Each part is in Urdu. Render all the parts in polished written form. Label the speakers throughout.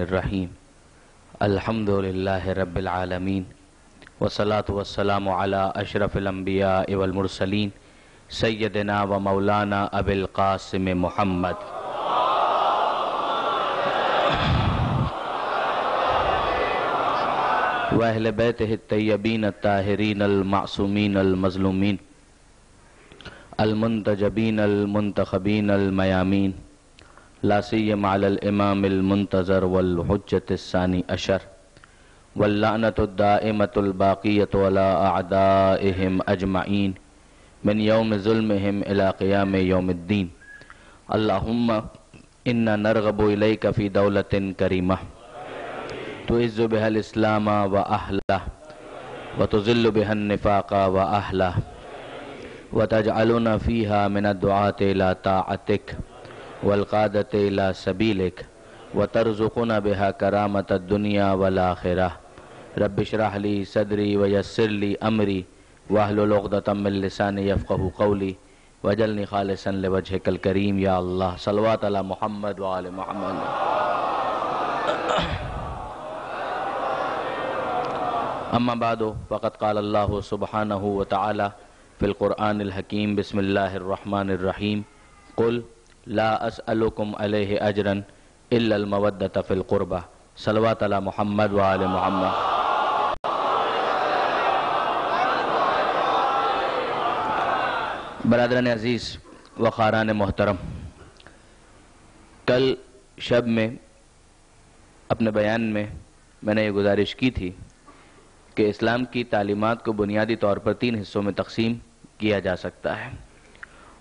Speaker 1: الرحیم الحمدللہ رب العالمین والصلاة والسلام علی اشرف الانبیاء والمرسلین سیدنا و مولانا ابی القاسم محمد و اہل بیتہ الطیبین الطاہرین المعصومین المظلومین المنتجبین المنتخبین المیامین لا سیما علی الامام المنتظر والحجة الثانی عشر واللعنة الدائمة الباقية على أعدائهم أجمعين من يوم ظلمهم إلى قيام يوم الدين. اللهم إنا نرغب إليك في دولة كريمة تعز بها الإسلام وأهله وتذل بها النفاق وأهله وتجعلنا فيها من الدعاة إلى طاعتك والقادة إلى سبيلك وترزقنا بها كرامة الدنيا والآخرة. رب اشرح لي صدري ويسر لي أمري واحلل عقدة من لساني يفقهوا قولي واجعلني خالصا لوجهك الكريم يا الله. صلوات على محمد وآل محمد. اما بعد فقد قال الله سبحانه وتعالى في القرآن الحكيم بسم الله الرحمن الرحيم قل لا اسألكم عليه اجرا الا المودة في القربة. صلوات على محمد وآل محمد. برادران عزیز و خاران محترم، کل شب میں اپنے بیان میں نے یہ گزارش کی تھی کہ اسلام کی تعلیمات کو بنیادی طور پر 3 حصوں میں تقسیم کیا جا سکتا ہے،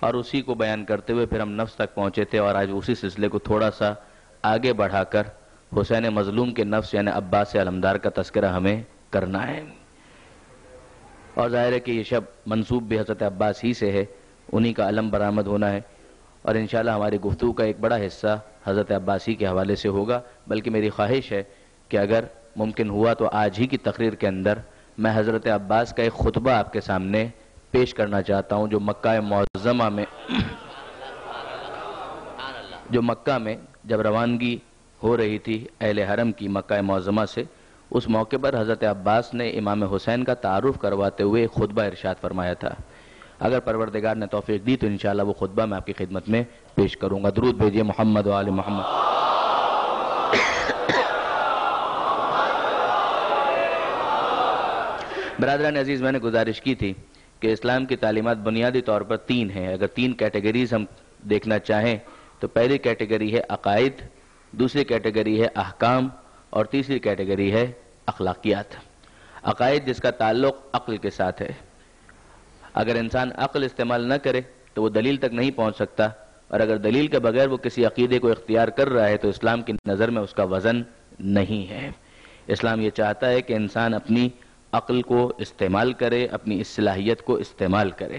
Speaker 1: اور اسی کو بیان کرتے ہوئے پھر ہم نفس تک پہنچے تھے، اور آج اسی سلسلے کو تھوڑا سا آگے بڑھا کر حسین مظلوم کے نفس یعنی عباس علمدار کا تذکرہ ہمیں کرنا ہے. اور ظاہر ہے کہ یہ شب منسوب بھی حضرت عباس ہی سے ہے، انہی کا علم برآمد ہونا ہے، اور انشاءاللہ ہماری گفتگو کا ایک بڑا حصہ حضرت عباسی کے حوالے سے ہوگا. بلکہ میری خواہش ہے کہ اگر ممکن ہوا تو آج ہی کی تقریر کے اندر میں حضرت عباس کا ایک خطبہ آپ کے سامنے پیش کرنا چاہتا ہوں، جو مکہ معظمہ میں جب روانگی ہو رہی تھی اہل حرم کی مکہ معظمہ سے، اس موقع پر حضرت عباس نے امام حسین کا تعارف کرواتے ہوئے ایک خطبہ ارشاد فرمایا تھا. اگر پروردگار نے توفیق دی تو انشاءاللہ وہ خطبہ میں آپ کی خدمت میں پیش کروں گا. درود بھیجئے محمد و آل محمد. برادران عزیز، میں نے گزارش کی تھی کہ اسلام کی تعلیمات بنیادی طور پر 3 ہیں. اگر 3 کیٹیگریز ہم دیکھنا چاہیں تو پہلی کیٹیگری ہے عقائد، دوسری کیٹیگری ہے احکام، اور تیسری کیٹیگری ہے اخلاقیات. عقائد جس کا تعلق عقل کے ساتھ ہے. اگر انسان عقل استعمال نہ کرے تو وہ دلیل تک نہیں پہنچ سکتا، اور اگر دلیل کے بغیر وہ کسی عقیدے کو اختیار کر رہا ہے تو اسلام کی نظر میں اس کا وزن نہیں ہے. اسلام یہ چاہتا ہے کہ انسان اپنی عقل کو استعمال کرے، اپنی اس صلاحیت کو استعمال کرے.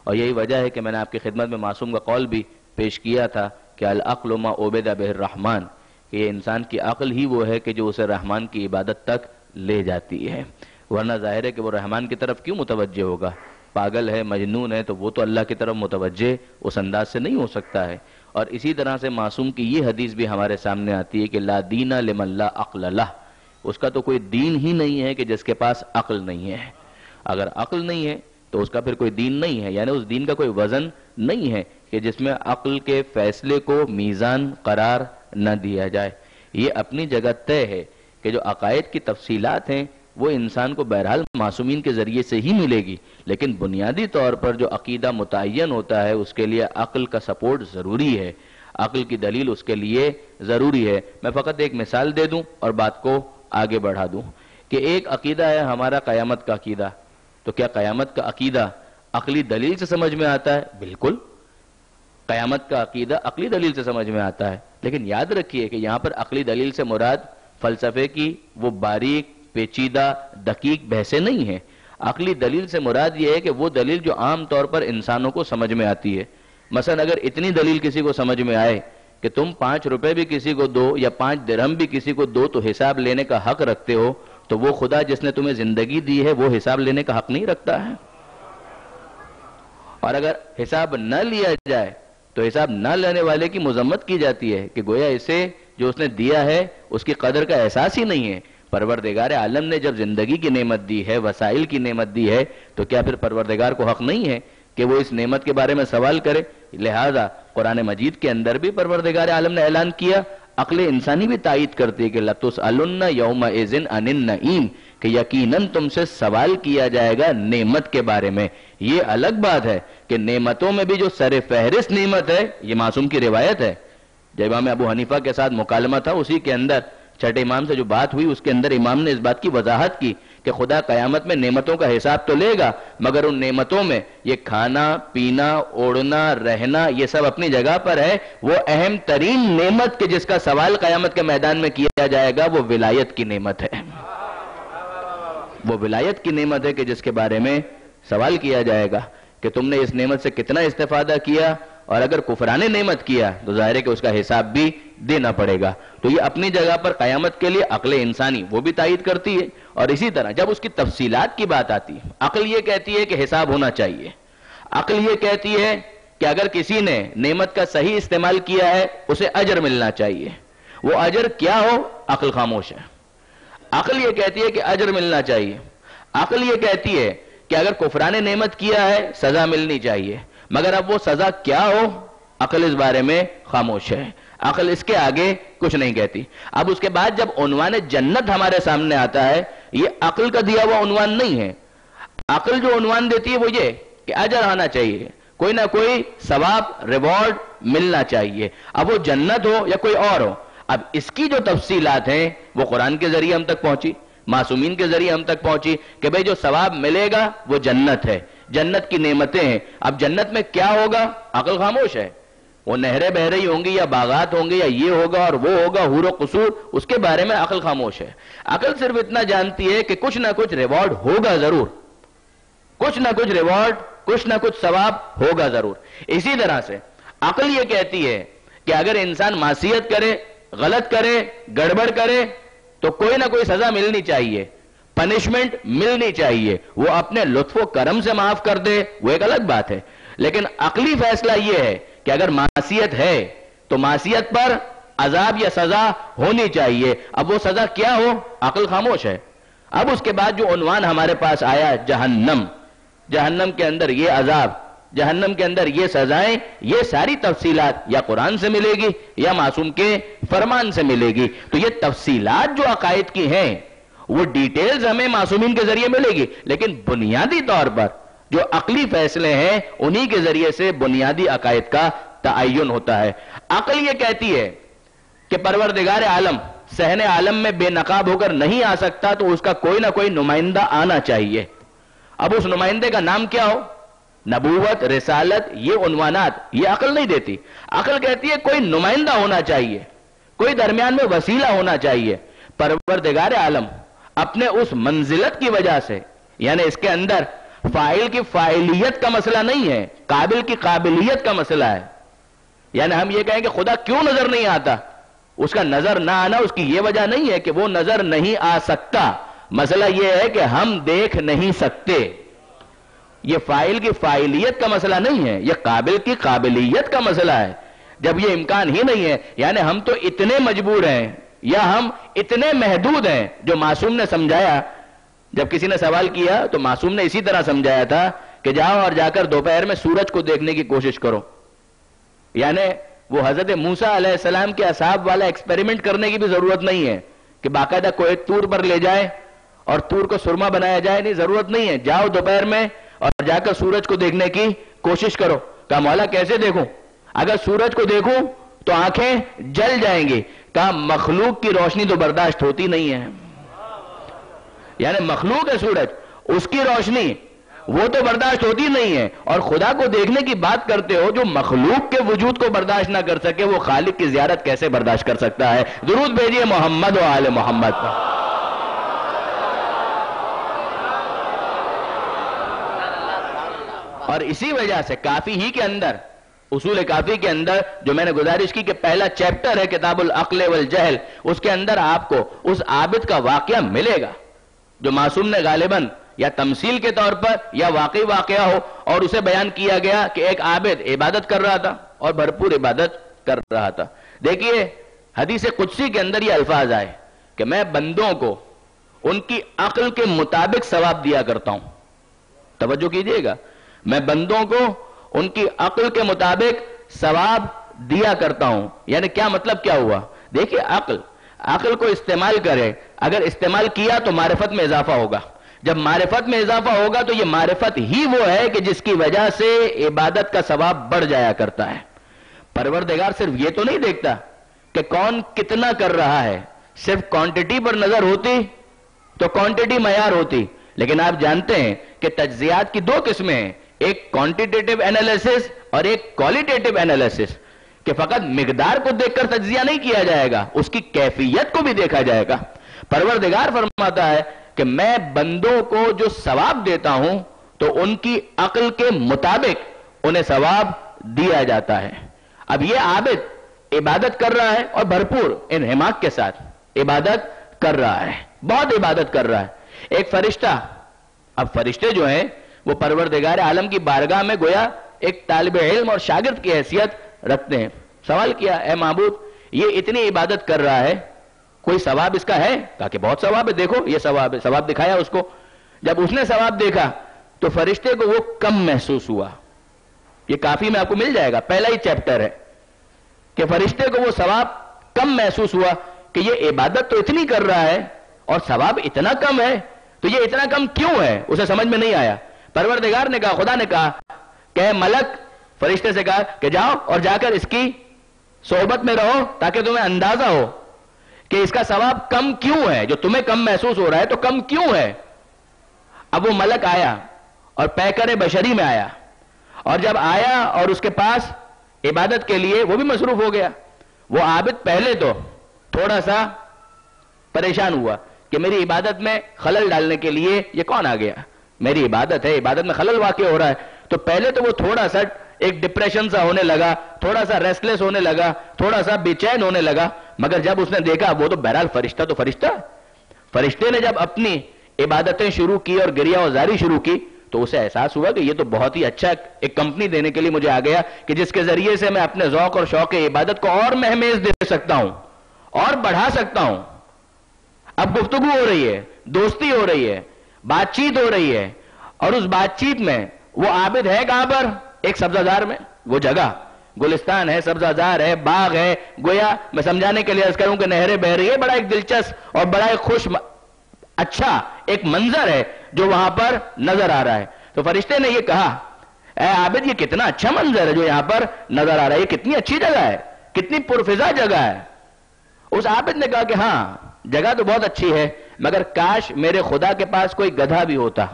Speaker 1: اور یہی وجہ ہے کہ میں نے آپ کی خدمت میں معصوم کا قول بھی پیش کیا تھا کہ العقل ما عبد بہ الرحمن، کہ یہ انسان کی عقل ہی وہ ہے کہ جو اسے رحمان کی عبادت تک لے جاتی ہے. ورنہ ظاہر ہے کہ وہ رحمان کی طرف کیوں متوجہ ہوگا؟ پاگل ہے، مجنون ہے، تو وہ تو اللہ کی طرف متوجہ اس انداز سے نہیں ہو سکتا ہے. اور اسی طرح سے معصوم کی یہ حدیث بھی ہمارے سامنے آتی ہے کہ لا دین لمن لا عقل لہ، اس کا تو کوئی دین ہی نہیں ہے کہ جس کے پاس عقل نہیں ہے. اگر عقل نہیں ہے تو اس کا پھر کوئی دین نہیں ہے، یعنی اس دین کا کوئی وزن نہیں ہے کہ جس میں عقل کے فیصلے کو میزان قرار نہ دیا جائے. یہ اپنی جگہ طے ہے کہ جو عقائد کی تفصیلات ہیں وہ انسان کو بہرحال معصومین کے ذریعے سے ہی ملے گی، لیکن بنیادی طور پر جو عقیدہ متعین ہوتا ہے اس کے لیے عقل کا سپورٹ ضروری ہے، عقل کی دلیل اس کے لیے ضروری ہے. میں فقط ایک مثال دے دوں اور بات کو آگے بڑھا دوں کہ ایک عقیدہ ہے ہمارا قیامت کا عقیدہ. تو کیا قیامت کا عقیدہ عقلی دلیل سے سمجھ میں آتا ہے؟ بالکل، قیامت کا عقیدہ عقلی دلیل سے سمجھ میں آتا ہے. لیکن یاد رکھیے کہ یہاں پر عقلی دلیل سے مراد فلسفے کی وہ باریک پیچیدہ دقیق بحثیں نہیں ہیں. عقلی دلیل سے مراد یہ ہے کہ وہ دلیل جو عام طور پر انسانوں کو سمجھ میں آتی ہے. مثلا اگر اتنی دلیل کسی کو سمجھ میں آئے کہ تم 5 روپے بھی کسی کو دو یا 5 درہم بھی کسی کو دو تو حساب لینے کا حق رکھتے ہو، تو وہ خدا جس نے تمہیں زندگی دی ہے وہ حساب لینے کا حق نہیں رکھتا ہے. اور اگر حساب نہ لیا جائے تو حساب نہ لینے والے کی مذمت کی جاتی ہے کہ گویا اسے جو اس نے دیا ہے اس کی قدر کا احساس ہی نہیں ہے۔ پروردگار عالم نے جب زندگی کی نعمت دی ہے، وسائل کی نعمت دی ہے، تو کیا پھر پروردگار کو حق نہیں ہے کہ وہ اس نعمت کے بارے میں سوال کرے؟ لہذا قرآن مجید کے اندر بھی پروردگار عالم نے اعلان کیا، عقل انسانی بھی تائید کرتی ہے کہ لَتُسْأَلُنَّ يَوْمَئِذٍ عَنِ النَّعِيمِ، کہ یقیناً تم سے سوال کیا جائے گا نعمت کے بارے میں۔ یہ الگ بات ہے کہ نعمتوں میں بھی جو سر فہرست نعمت ہے، یہ معصوم کی روایت ہے۔ جب امام ابو حنیفہ کے ساتھ مکالمہ تھا، اسی کے اندر چھٹے امام سے جو بات ہوئی، اس کے اندر امام نے اس بات کی وضاحت کی کہ خدا قیامت میں نعمتوں کا حساب تو لے گا، مگر ان نعمتوں میں یہ کھانا پینا اوڑھنا رہنا یہ سب اپنی جگہ پر ہے۔ وہ اہم ترین نعمت کہ جس کا سوال قیامت کے میدان میں کیا جائے گا وہ ولایت کی نعمت ہے۔ وہ ولایت کی نعمت ہے کہ جس کے بارے میں سوال کیا جائے گا کہ تم نے اس نعمت سے کتنا استفادہ کیا، اور اگر کفران نعمت کیا تو ظاہر ہے کہ اس کا حساب بھی دینا پڑے گا۔ تو یہ اپنی جگہ پر قیامت کے لیے عقل انسانی وہ بھی تائید کرتی ہے، اور اسی طرح جب اس کی تفصیلات کی بات آتی ہے، عقل یہ کہتی ہے کہ حساب ہونا چاہیے، عقل یہ کہتی ہے کہ اگر کسی نے نعمت کا صحیح استعمال کیا ہے اسے اجر ملنا چاہیے، وہ اجر کیا ہو، عقل خاموش ہے۔ عقل یہ کہتی ہے کہ اجر ملنا چاہیے، عقل یہ کہتی ہے کہ اگر کفران نعمت کیا ہے سزا ملنی چاہیے، مگر اب وہ سزا کیا ہو، عقل اس بارے میں خاموش ہے، عقل اس کے آگے کچھ نہیں کہتی۔ اب اس کے بعد جب عنوان جنت ہمارے سامنے آتا ہے، یہ عقل کا دیا ہوا عنوان نہیں ہے۔ عقل جو عنوان دیتی ہے وہ یہ کہ اجر آنا چاہیے، کوئی نہ کوئی ثواب ریوارڈ ملنا چاہیے، اب وہ جنت ہو یا کوئی اور ہو۔ اب اس کی جو تفصیلات ہیں وہ قرآن کے ذریعے ہم تک پہنچی، معصومین کے ذریعے ہم تک پہنچی کہ بھئی جو ثواب ملے گا وہ جنت ہے، جنت کی نعمتیں ہیں۔ اب جنت میں کیا ہوگا، عقل خاموش ہے۔ وہ نہریں بہ رہی ہوں گی یا باغات ہوں گے یا یہ ہوگا اور وہ ہوگا، حور و قصور، اس کے بارے میں عقل خاموش ہے۔ عقل صرف اتنا جانتی ہے کہ کچھ نہ کچھ ریوارڈ ہوگا ضرور، کچھ نہ کچھ ریوارڈ، کچھ نہ کچھ ثواب ہوگا ضرور۔ اسی طرح سے عقل یہ کہتی ہے کہ اگر انسان معصیت کرے، غلط کرے، گڑبڑ کرے تو کوئی نہ کوئی سزا ملنی چاہیے، پنشمنٹ ملنی چاہیے، وہ اپنے لطف و کرم سے معاف کر دے وہ ایک الگ بات ہے۔ لیکن عقلی فیصلہ یہ ہے کہ اگر معصیت ہے تو معصیت پر عذاب یا سزا ہونی چاہیے، اب وہ سزا کیا ہو، عقل خاموش ہے۔ اب اس کے بعد جو عنوان ہمارے پاس آیا جہنم، جہنم کے اندر یہ عذاب، جہنم کے اندر یہ سزائیں، یہ ساری تفصیلات یا قرآن سے ملے گی یا معصوم کے فرمان سے ملے گی۔ تو یہ تفصیلات جو عقائد کی ہیں وہ ڈیٹیلز ہمیں معصومین کے ذریعے ملے گی، لیکن بنیادی طور پر جو عقلی فیصلے ہیں انہی کے ذریعے سے بنیادی عقائد کا تعین ہوتا ہے۔ عقل یہ کہتی ہے کہ پروردگار عالم صحن عالم میں بے نقاب ہو کر نہیں آ سکتا، تو اس کا کوئی نہ کوئی نمائندہ آنا چاہیے۔ اب اس نمائندے کا نام کیا ہو، نبوت، رسالت، یہ عنوانات یہ عقل نہیں دیتی۔ عقل کہتی ہے کوئی نمائندہ ہونا چاہیے، کوئی درمیان میں وسیلہ ہونا چاہیے۔ پروردگار عالم اپنے اس منزلت کی وجہ سے، یعنی اس کے اندر فاعل کی فاعلیت کا مسئلہ نہیں ہے، قابل کی قابلیت کا مسئلہ ہے۔ یعنی ہم یہ کہیں کہ خدا کیوں نظر نہیں آتا، اس کا نظر نہ آنا اس کی یہ وجہ نہیں ہے کہ وہ نظر نہیں آ سکتا، مسئلہ یہ ہے کہ ہم دیکھ نہیں سکتے۔ یہ فاعل کی فاعلیت کا مسئلہ نہیں ہے، یہ قابل کی قابلیت کا مسئلہ ہے۔ جب یہ امکان ہی نہیں ہے، یعنی ہم تو اتنے مجبور ہیں یا ہم اتنے محدود ہیں۔ جو معصوم نے سمجھایا، جب کسی نے سوال کیا تو معصوم نے اسی طرح سمجھایا تھا کہ جاؤ اور جا کر دوپہر میں سورج کو دیکھنے کی کوشش کرو۔ یعنی وہ حضرت موسیٰ علیہ السلام کے اصحاب والا ایکسپیریمنٹ کرنے کی بھی ضرورت نہیں ہے کہ باقاعدہ کوئی طور پر لے جائے اور طور کو سرما بنایا جائے، نہیں، ضرورت نہیں ہے۔ جاؤ دوپہر میں اور جا کر سورج کو دیکھنے کی کوشش کرو۔ کہا مولا کیسے دیکھوں، اگر سورج کو دیکھوں تو آنکھیں جل جائیں گی۔ کہا مخلوق کی روشنی تو برداشت ہوتی نہیں ہے، یعنی مخلوق ہے سورج، اس کی روشنی وہ تو برداشت ہوتی نہیں ہے، اور خدا کو دیکھنے کی بات کرتے ہو جو مخلوق کے وجود کو برداشت نہ کر سکے، وہ خالق کی زیارت کیسے برداشت کر سکتا ہے؟ درود بھیجئے محمد و آل محمد پر۔ اور اسی وجہ سے کافی ہی کے اندر، اصول کافی کے اندر جو میں نے گزارش کی کہ پہلا چیپٹر ہے کتاب العقل والجہل، اس کے اندر آپ کو اس عابد کا واقعہ ملے گا جو معصوم نے غالباً یا تمثیل کے طور پر یا واقعی واقعہ ہو، اور اسے بیان کیا گیا کہ ایک عابد عبادت کر رہا تھا اور بھرپور عبادت کر رہا تھا۔ دیکھیے حدیث قدسی کے اندر یہ الفاظ آئے کہ میں بندوں کو ان کی عقل کے مطابق ثواب دیا کرتا ہوں. توجہ کیجئے گا, میں بندوں کو ان کی عقل کے مطابق ثواب دیا کرتا ہوں. یعنی کیا مطلب کیا ہوا؟ دیکھیے, عقل کو استعمال کرے, اگر استعمال کیا تو معرفت میں اضافہ ہوگا. جب معرفت میں اضافہ ہوگا تو یہ معرفت ہی وہ ہے کہ جس کی وجہ سے عبادت کا ثواب بڑھ جایا کرتا ہے. پروردگار صرف یہ تو نہیں دیکھتا کہ کون کتنا کر رہا ہے, صرف کوانٹٹی پر نظر ہوتی تو کوانٹٹی معیار ہوتی. لیکن آپ جانتے ہیں کہ تجزیات کی دو قسمیں ہیں, ایک کوانٹیٹیو انالیسس اور ایک کوالٹیٹیو انالیسس, کہ فقط مقدار کو دیکھ کر تجزیہ نہیں کیا جائے گا, اس کی کیفیت کو بھی دیکھا جائے گا. پروردگار فرماتا ہے کہ میں بندوں کو جو ثواب دیتا ہوں تو ان کی عقل کے مطابق انہیں ثواب دیا جاتا ہے. اب یہ عابد عبادت کر رہا ہے اور بھرپور انہماک کے ساتھ عبادت کر رہا ہے, بہت عبادت کر رہا ہے. ایک فرشتہ, اب فرشتے جو ہیں وہ پروردگار عالم کی بارگاہ میں گویا ایک طالب علم اور شاگرد کی حیثیت رکھتے ہیں. سوال کیا, اے معبود یہ اتنی عبادت کر رہا ہے, کوئی ثواب اس کا ہے؟ کہا کہ بہت ثواب ہے, دیکھو یہ ثواب ہے. ثواب دکھایا اس کو. جب اس نے ثواب دیکھا تو فرشتے کو وہ کم محسوس ہوا. یہ کافی میں آپ کو مل جائے گا, پہلا ہی چیپٹر ہے کہ فرشتے کو وہ ثواب کم محسوس ہوا کہ یہ عبادت تو اتنی کر رہا ہے اور ثواب اتنا کم ہے, تو یہ اتنا کم کیوں ہے؟ اسے سمجھ میں نہیں آیا. پروردگار نے کہا, خدا نے کہا کہ اے ملک, فرشتے سے کہا کہ جاؤ اور جا کر اس کی صحبت میں رہو تاکہ تمہیں اندازہ ہو کہ اس کا ثواب کم کیوں ہے, جو تمہیں کم محسوس ہو رہا ہے تو کم کیوں ہے. اب وہ ملک آیا اور پیکر بشری میں آیا, اور جب آیا اور اس کے پاس عبادت کے لیے وہ بھی مصروف ہو گیا. وہ عابد پہلے تو تھوڑا سا پریشان ہوا کہ میری عبادت میں خلل ڈالنے کے لیے یہ کون آ گیا, میری عبادت ہے, عبادت میں خلل واقع ہو رہا ہے. تو پہلے تو وہ تھوڑا سا ایک ڈپریشن سا ہونے لگا, تھوڑا سا ریسٹلیس ہونے لگا, تھوڑا سا بے چین ہونے لگا. مگر جب اس نے دیکھا وہ تو بہرحال فرشتہ تو فرشتہ, فرشتے نے جب اپنی عبادتیں شروع کی اور گریہ وزاری شروع کی تو اسے احساس ہوا کہ یہ تو بہت ہی اچھا ایک کمپنی دینے کے لیے مجھے آ گیا کہ جس کے ذریعے سے میں اپنے ذوق اور شوق عبادت کو اور مہمیز دے سکتا ہوں اور بڑھا سکتا ہوں. اب گفتگو ہو رہی ہے, دوستی ہو رہی ہے, بات چیت ہو رہی ہے, اور اس بات چیت میں وہ عابد ہے کہاں پر؟ ایک سبزہ زار میں. وہ جگہ گلستان ہے, سبزہ زار ہے, باغ ہے, گویا میں سمجھانے کے لیے عرض کروں کہ نہریں بہ رہی ہے. بڑا ایک دلچسپ اور بڑا ایک خوش اچھا ایک منظر ہے جو وہاں پر نظر آ رہا ہے. تو فرشتے نے یہ کہا, اے عابد یہ کتنا اچھا منظر ہے جو یہاں پر نظر آ رہا ہے, یہ کتنی اچھی جگہ ہے, کتنی پرفضا جگہ ہے. اس عابد نے کہا کہ ہاں جگہ تو بہت اچھی ہے, مگر کاش میرے خدا کے پاس کوئی گدھا بھی ہوتا.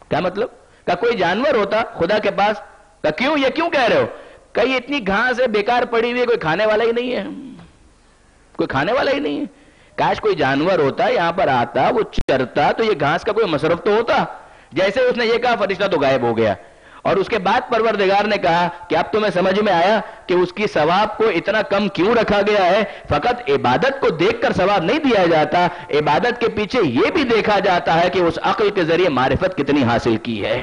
Speaker 1: کیا مطلب؟ کہ کوئی جانور ہوتا خدا کے پاس. کہ کیوں, یہ کیوں کہہ رہے ہو؟ کہ یہ اتنی گھاس ہے بیکار پڑی ہوئی ہے, کوئی کھانے والا ہی نہیں ہے, کوئی کھانے والا ہی نہیں ہے. کاش کوئی جانور ہوتا, یہاں پر آتا, وہ چرتا, تو یہ گھاس کا کوئی مصرف تو ہوتا. جیسے اس نے یہ کہا فرشتہ تو غائب ہو گیا. اور اس کے بعد پروردگار نے کہا کہ اب تمہیں سمجھ میں آیا کہ اس کی ثواب کو اتنا کم کیوں رکھا گیا ہے. فقط عبادت کو دیکھ کر ثواب نہیں دیا جاتا, عبادت کے پیچھے یہ بھی دیکھا جاتا ہے کہ اس عقل کے ذریعے معرفت کتنی حاصل کی ہے.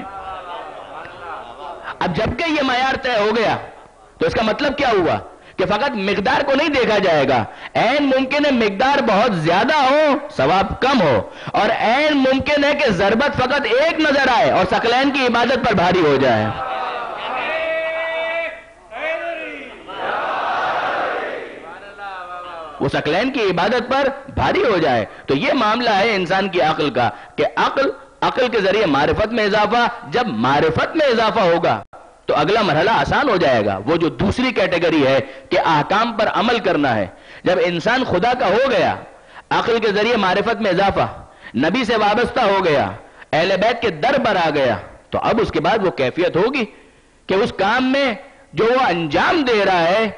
Speaker 1: اب جبکہ یہ معیار طے ہو گیا تو اس کا مطلب کیا ہوا کہ فقط مقدار کو نہیں دیکھا جائے گا. عین ممکن ہے مقدار بہت زیادہ ہو, ثواب کم ہو, اور عین ممکن ہے کہ ضربت فقط ایک نظر آئے اور ثقلین کی عبادت پر بھاری ہو جائے. وہ ثقلین کی عبادت پر بھاری ہو جائے. تو یہ معاملہ ہے انسان کی عقل کا کہ عقل کے ذریعے معرفت میں اضافہ, جب معرفت میں اضافہ ہوگا تو اگلا مرحلہ آسان ہو جائے گا. وہ جو دوسری کیٹیگری ہے کہ احکام پر عمل کرنا ہے, جب انسان خدا کا ہو گیا, عقل کے ذریعے معرفت میں اضافہ, نبی سے وابستہ ہو گیا, اہل بیت کے در پر آ گیا, تو اب اس کے بعد وہ کیفیت ہوگی کہ اس کام میں جو وہ انجام دے رہا ہے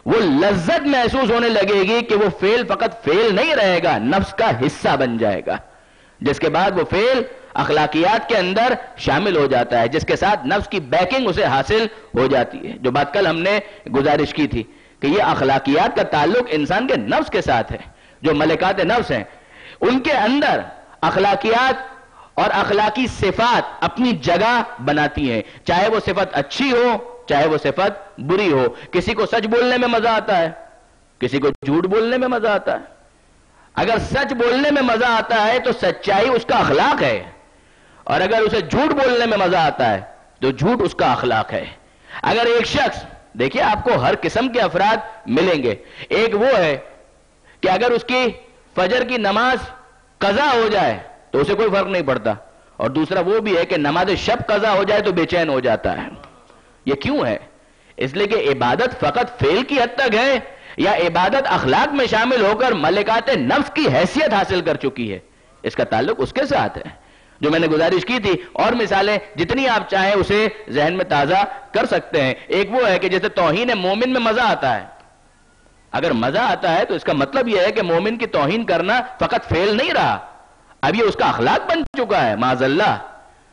Speaker 1: وہ لذت محسوس ہونے لگے گی کہ وہ فعل فقط فعل نہیں رہے گا, نفس کا حصہ بن جائے گا, جس کے بعد وہ فعل اخلاقیات کے اندر شامل ہو جاتا ہے, جس کے ساتھ نفس کی بیکنگ اسے حاصل ہو جاتی ہے. جو بات کل ہم نے گزارش کی تھی کہ یہ اخلاقیات کا تعلق انسان کے نفس کے ساتھ ہے. جو ملکات نفس ہیں ان کے اندر اخلاقیات اور اخلاقی صفات اپنی جگہ بناتی ہیں, چاہے وہ صفت اچھی ہو چاہے وہ صفت بری ہو. کسی کو سچ بولنے میں مزہ آتا ہے, کسی کو جھوٹ بولنے میں مزہ آتا ہے. اگر سچ بولنے میں مزہ آتا ہے تو سچائی اس کا اخلاق ہے، اور اگر اسے جھوٹ بولنے میں مزہ آتا ہے تو جھوٹ اس کا اخلاق ہے. اگر ایک شخص، دیکھیے آپ کو ہر قسم کے افراد ملیں گے. ایک وہ ہے کہ اگر اس کی فجر کی نماز قضا ہو جائے تو اسے کوئی فرق نہیں پڑتا، اور دوسرا وہ بھی ہے کہ نماز شب قضا ہو جائے تو بے چین ہو جاتا ہے. یہ کیوں ہے؟ اس لیے کہ عبادت فقط فعل کی حد تک ہے، یا عبادت اخلاق میں شامل ہو کر ملکات نفس کی حیثیت حاصل کر چکی ہے. اس کا تعلق اس کے ساتھ ہے جو میں نے گزارش کی تھی. اور مثالیں جتنی آپ چاہیں اسے ذہن میں تازہ کر سکتے ہیں. ایک وہ ہے کہ جیسے توہین مومن میں مزہ آتا ہے. اگر مزہ آتا ہے تو اس کا مطلب یہ ہے کہ مومن کی توہین کرنا فقط فعل نہیں رہا، اب یہ اس کا اخلاق بن چکا ہے معاذ اللہ.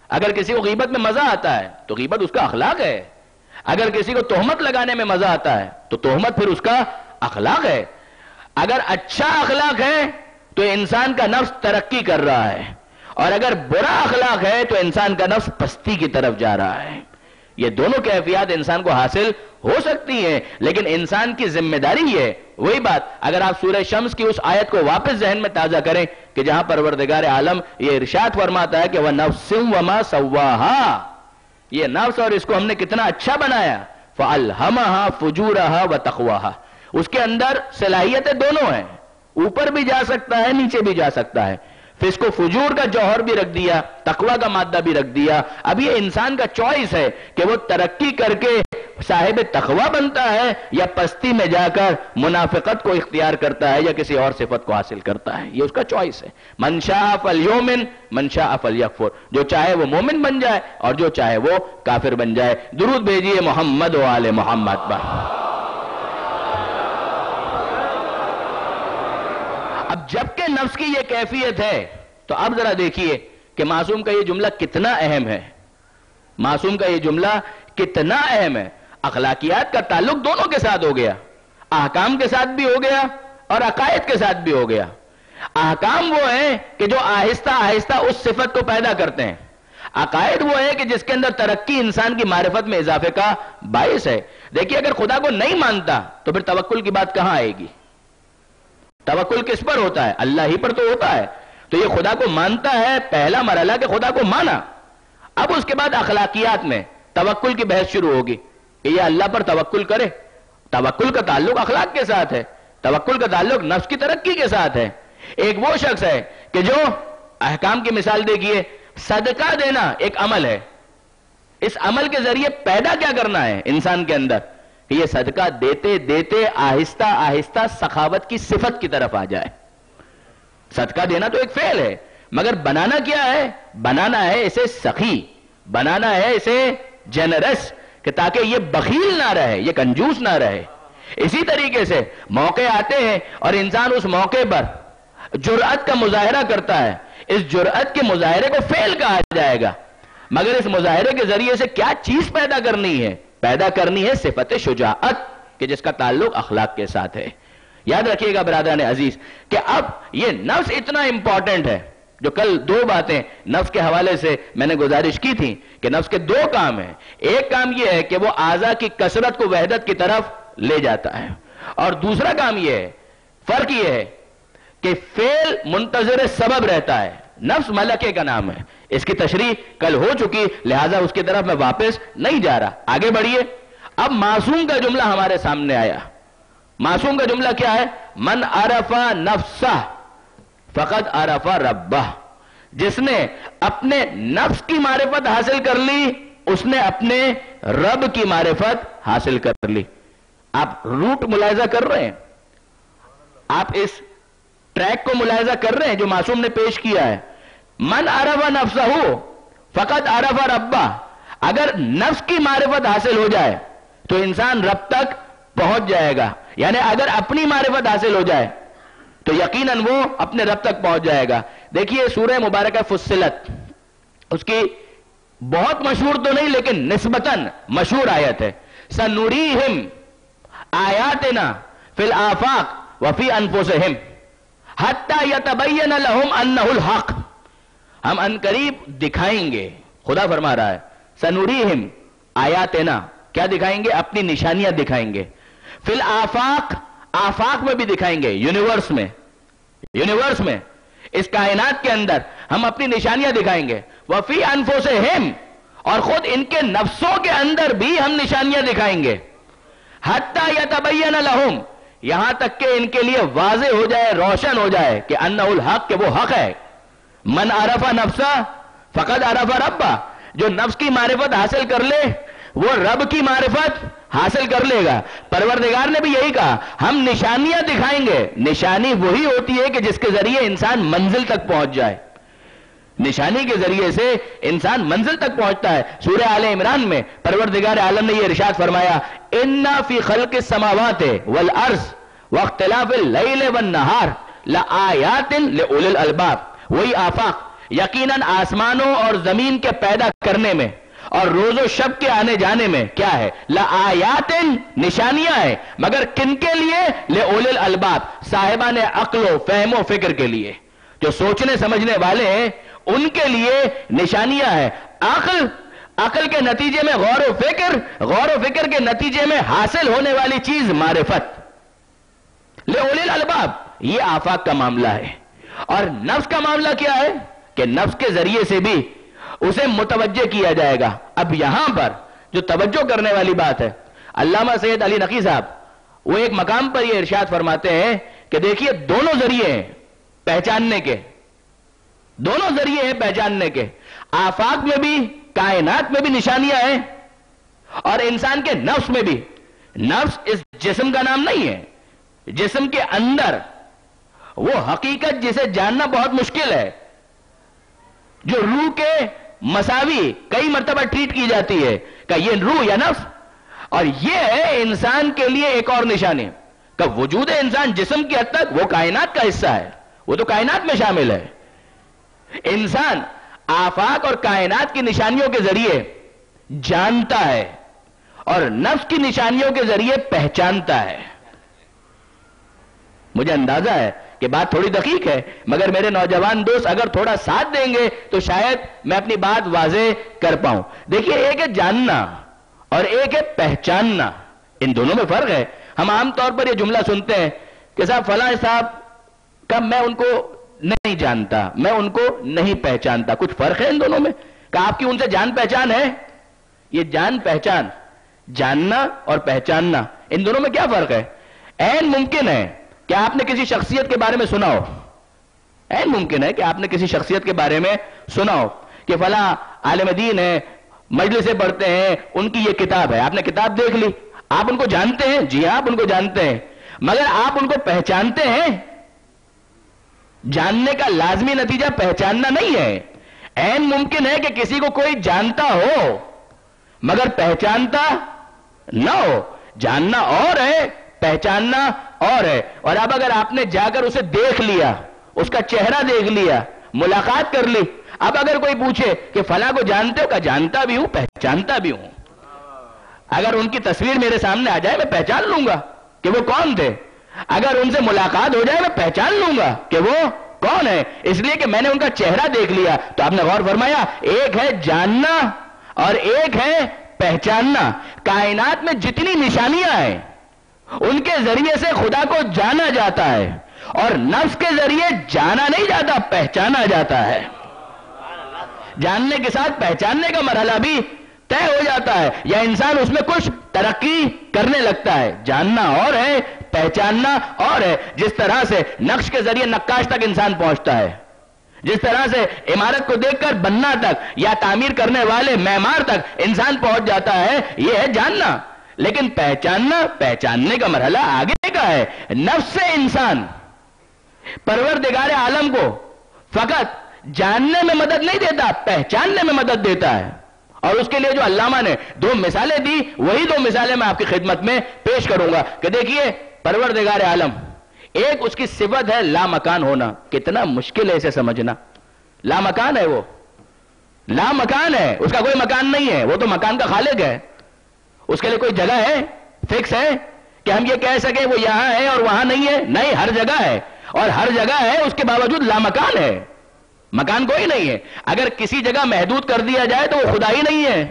Speaker 1: اگر کسی کو غیبت میں مزہ آتا ہے تو غیبت اس کا اخلاق ہے. اگر کسی کو تہمت لگانے میں مزہ آتا ہے تو تہمت پھر اس کا اخلاق ہے. اگر اچھا اخلاق ہے تو انسان کا نفس ترقی کر رہا ہے، اور اگر برا اخلاق ہے تو انسان کا نفس پستی کی طرف جا رہا ہے. یہ دونوں کیفیات انسان کو حاصل ہو سکتی ہیں، لیکن انسان کی ذمہ داری یہ ہے. وہی بات اگر آپ سورہ شمس کی اس آیت کو واپس ذہن میں تازہ کریں کہ جہاں پروردگار عالم یہ ارشاد فرماتا ہے کہ وَنَفْسٍ وَمَا سَوَّاهَا، یہ نفس اور اس کو ہم نے کتنا اچھا بنایا. فَأَلْهَمَهَا فُجُورَهَا وَتَقْوَاهَا، اس کے اندر صلاحیتیں دونوں ہیں، اوپر بھی جا سکتا ہے نیچے بھی جا سکتا ہے. پھر اس کو فجور کا جوہر بھی رکھ دیا، تقوی کا مادہ بھی رکھ دیا. اب یہ انسان کا چوائس ہے کہ وہ ترقی کر کے صاحب تقوی بنتا ہے یا پستی میں جا کر منافقت کو اختیار کرتا ہے یا کسی اور صفت کو حاصل کرتا ہے. یہ اس کا چوائس ہے. من شاء فلیؤمن من شاء فلیکفر، جو چاہے وہ مومن بن جائے اور جو چاہے وہ کافر بن جائے. درود بھیجیے محمد و آل محمد پر. اب جبکہ نفس کی یہ کیفیت ہے تو اب ذرا دیکھیے کہ معصوم کا یہ جملہ کتنا اہم ہے. معصوم کا یہ جملہ کتنا اہم ہے. اخلاقیات کا تعلق دونوں کے ساتھ ہو گیا، احکام کے ساتھ بھی ہو گیا اور عقائد کے ساتھ بھی ہو گیا. احکام وہ ہیں کہ جو آہستہ آہستہ اس صفت کو پیدا کرتے ہیں. عقائد وہ ہے کہ جس کے اندر ترقی انسان کی معرفت میں اضافے کا باعث ہے. دیکھیے اگر خدا کو نہیں مانتا تو پھر توکل کی بات کہاں آئے گی؟ توکل کس پر ہوتا ہے؟ اللہ ہی پر تو ہوتا ہے. تو یہ خدا کو مانتا ہے، پہلا مرحلہ کہ خدا کو مانا. اب اس کے بعد اخلاقیات میں توکل کی بحث شروع ہوگی کہ یہ اللہ پر توکل کرے. توکل کا تعلق اخلاق کے ساتھ ہے، توکل کا تعلق نفس کی ترقی کے ساتھ ہے. ایک وہ شخص ہے کہ جو احکام کی مثال دیکھیے، صدقہ دینا ایک عمل ہے. اس عمل کے ذریعے پیدا کیا کرنا ہے انسان کے اندر کہ یہ صدقہ دیتے دیتے آہستہ آہستہ سخاوت کی صفت کی طرف آ جائے. صدقہ دینا تو ایک فعل ہے، مگر بنانا کیا ہے؟ بنانا ہے اسے سخی، بنانا ہے اسے جنرس، کہ تاکہ یہ بخیل نہ رہے، یہ کنجوس نہ رہے. اسی طریقے سے موقع آتے ہیں اور انسان اس موقع پر جرأت کا مظاہرہ کرتا ہے. اس جرأت کے مظاہرے کو فعل کہا جائے گا، مگر اس مظاہرے کے ذریعے سے کیا چیز پیدا کرنی ہے؟ پیدا کرنی ہے صفت شجاعت کہ جس کا تعلق اخلاق کے ساتھ ہے. یاد رکھیے گا برادران عزیز کہ اب یہ نفس اتنا امپورٹنٹ ہے. جو کل دو باتیں نفس کے حوالے سے میں نے گزارش کی تھی کہ نفس کے دو کام ہیں. ایک کام یہ ہے کہ وہ اعضاء کی کثرت کو وحدت کی طرف لے جاتا ہے، اور دوسرا کام یہ ہے، فرق یہ ہے کہ فعل منتظر سبب رہتا ہے. نفس ملکے کا نام ہے، اس کی تشریح کل ہو چکی، لہذا اس کی طرف میں واپس نہیں جا رہا. آگے بڑھیے. اب معصوم کا جملہ ہمارے سامنے آیا. معصوم کا جملہ کیا ہے؟ من عرف نفسہ فقد عرف ربہ. جس نے اپنے نفس کی معرفت حاصل کر لی اس نے اپنے رب کی معرفت حاصل کر لی. آپ روٹ ملاحظہ کر رہے ہیں؟ آپ اس ٹریک کو ملاحظہ کر رہے ہیں جو معصوم نے پیش کیا ہے؟ من عرف نفسہ فقد عرف ربہ. اگر نفس کی معرفت حاصل ہو جائے تو انسان رب تک پہنچ جائے گا. یعنی اگر اپنی معرفت حاصل ہو جائے تو یقیناً وہ اپنے رب تک پہنچ جائے گا. دیکھیے سورہ مبارکہ فصلت، اس کی بہت مشہور تو نہیں لیکن نسبتاً مشہور آیت ہے. سنوریہم آیاتنا فی الآفاق وفی انفسہم حتی یتبین لہم انہ الحق. ہم انقریب دکھائیں گے، خدا فرما رہا ہے سنوریہم آیاتنا. کیا دکھائیں گے؟ اپنی نشانیاں دکھائیں گے. فی الآفاق، آفاق میں بھی دکھائیں گے، یونیورس میں اس کائنات کے اندر ہم اپنی نشانیاں دکھائیں گے. وفی انفسہم، اور خود ان کے نفسوں کے اندر بھی ہم نشانیاں دکھائیں گے. حتی یتبین لہم، یہاں تک کہ ان کے لیے واضح ہو جائے، روشن ہو جائے کہ انہ الحق، کہ وہ حق ہے. من عرف نفسہ فقد عرف ربہ، جو نفس کی معرفت حاصل کر لے وہ رب کی معرفت حاصل کر لے گا. پروردگار نے بھی یہی کہا، ہم نشانیاں دکھائیں گے. نشانی وہی ہوتی ہے کہ جس کے ذریعے انسان منزل تک پہنچ جائے. نشانی کے ذریعے سے انسان منزل تک پہنچتا ہے. سورہ آل عمران میں پروردگار عالم نے یہ ارشاد فرمایا، اِنَّ فِي خَلْقِ السَّمَاوَاتِ وَالْأَرْضِ وَاخْتِلَافِ اللَّيْلِ وَالنَّهَارِ لَآيَاتٍ لِأُولِي الْأَلْبَابِ. وہی آفاق، یقیناً آسمانوں اور زمین کے پیدا کرنے میں اور روز و شب کے آنے جانے میں کیا ہے؟ لآیاتن، نشانیاں ہیں. مگر کن کے لیے؟ لأولی الالباب، صاحبان عقل و فہم و فکر کے لیے، جو سوچنے سمجھنے والے ہیں ان کے لیے نشانیاں ہیں. عقل کے نتیجے میں غور و فکر کے نتیجے میں حاصل ہونے والی چیز معرفت. لأولی الالباب، یہ آفاق کا معاملہ ہے. اور نفس کا معاملہ کیا ہے؟ کہ نفس کے ذریعے سے بھی اسے متوجہ کیا جائے گا. اب یہاں پر جو توجہ کرنے والی بات ہے، علامہ سید علی نقی صاحب وہ ایک مقام پر یہ ارشاد فرماتے ہیں کہ دیکھیے دونوں ذریعے ہیں پہچاننے کے، دونوں ذریعے ہیں پہچاننے کے. آفاق میں بھی، کائنات میں بھی نشانیاں ہیں، اور انسان کے نفس میں بھی. نفس اس جسم کا نام نہیں ہے، جسم کے اندر وہ حقیقت جسے جاننا بہت مشکل ہے، جو روح کے مساوی کئی مرتبہ ٹریٹ کی جاتی ہے کہ یہ روح یا نفس. اور یہ ہے انسان کے لیے ایک اور نشانی کہ وجود انسان جسم کی حد تک وہ کائنات کا حصہ ہے، وہ تو کائنات میں شامل ہے. انسان آفاق اور کائنات کی نشانیوں کے ذریعے جانتا ہے اور نفس کی نشانیوں کے ذریعے پہچانتا ہے. مجھے اندازہ ہے کہ بات تھوڑی دقیق ہے، مگر میرے نوجوان دوست اگر تھوڑا ساتھ دیں گے تو شاید میں اپنی بات واضح کر پاؤں. دیکھیے، ایک ہے جاننا اور ایک ہے پہچاننا. ان دونوں میں فرق ہے. ہم عام طور پر یہ جملہ سنتے ہیں کہ صاحب فلاں صاحب کا میں ان کو نہیں جانتا، میں ان کو نہیں پہچانتا. کچھ فرق ہے ان دونوں میں کہ آپ کی ان سے جان پہچان ہے؟ یہ جان پہچان، جاننا اور پہچاننا، ان دونوں میں کیا فرق ہے؟ عین ممکن ہے کہ آپ نے کسی شخصیت کے بارے میں سنا ہو، عین ممکن ہے کہ آپ نے کسی شخصیت کے بارے میں سنا ہو کہ فلاں عالم دین ہے، مجلسیں پڑھتے ہیں، ان کی یہ کتاب ہے. آپ نے کتاب دیکھ لی، آپ ان کو جانتے ہیں؟ جی آپ ان کو جانتے ہیں، مگر آپ ان کو پہچانتے ہیں؟ جاننے کا لازمی نتیجہ پہچاننا نہیں ہے. عین ممکن ہے کہ کسی کو کوئی جانتا ہو مگر پہچانتا نہ ہو. جاننا اور ہے، پہچاننا اور ہے. اور اب اگر آپ نے جا کر اسے دیکھ لیا، اس کا چہرہ دیکھ لیا، ملاقات کر لی، اب اگر کوئی پوچھے کہ فلاں کو جانتے ہو، کہ جانتا بھی ہوں، پہچانتا بھی ہوں. اگر ان کی تصویر میرے سامنے آ جائے میں پہچان لوں گا کہ وہ کون تھے. اگر ان سے ملاقات ہو جائے میں پہچان لوں گا کہ وہ کون ہے، اس لیے کہ میں نے ان کا چہرہ دیکھ لیا. تو آپ نے غور فرمایا، ایک ہے جاننا اور ایک ہے پہچاننا. کائنات میں جتنی نشانیاں ہیں ان کے ذریعے سے خدا کو جانا جاتا ہے، اور نفس کے ذریعے جانا نہیں جاتا، پہچانا جاتا ہے. جاننے کے ساتھ پہچاننے کا مرحلہ بھی طے ہو جاتا ہے، یا انسان اس میں کچھ ترقی کرنے لگتا ہے. جاننا اور ہے، پہچاننا اور ہے. جس طرح سے نقش کے ذریعے نقاش تک انسان پہنچتا ہے، جس طرح سے عمارت کو دیکھ کر بننا تک یا تعمیر کرنے والے معمار تک انسان پہنچ جاتا ہے، یہ ہے جاننا. لیکن پہچاننا، پہچاننے کا مرحلہ آگے کا ہے. نفس سے انسان پروردگار عالم کو فقط جاننے میں مدد نہیں دیتا، پہچاننے میں مدد دیتا ہے. اور اس کے لیے جو علامہ نے دو مثالیں دی، وہی دو مثالیں میں آپ کی خدمت میں پیش کروں گا کہ دیکھیے پروردگار عالم، ایک اس کی صفت ہے لامکان ہونا. کتنا مشکل ہے اسے سمجھنا. لامکان ہے، وہ لامکان ہے، اس کا کوئی مکان نہیں ہے، وہ تو مکان کا خالق ہے. اس کے لیے کوئی جگہ ہے، فکس ہے کہ ہم یہ کہہ سکیں وہ یہاں ہے اور وہاں نہیں ہے؟ نہیں، ہر جگہ ہے، اور ہر جگہ ہے اس کے باوجود لامکان ہے. مکان کوئی نہیں ہے. اگر کسی جگہ محدود کر دیا جائے تو وہ خدا ہی نہیں ہے.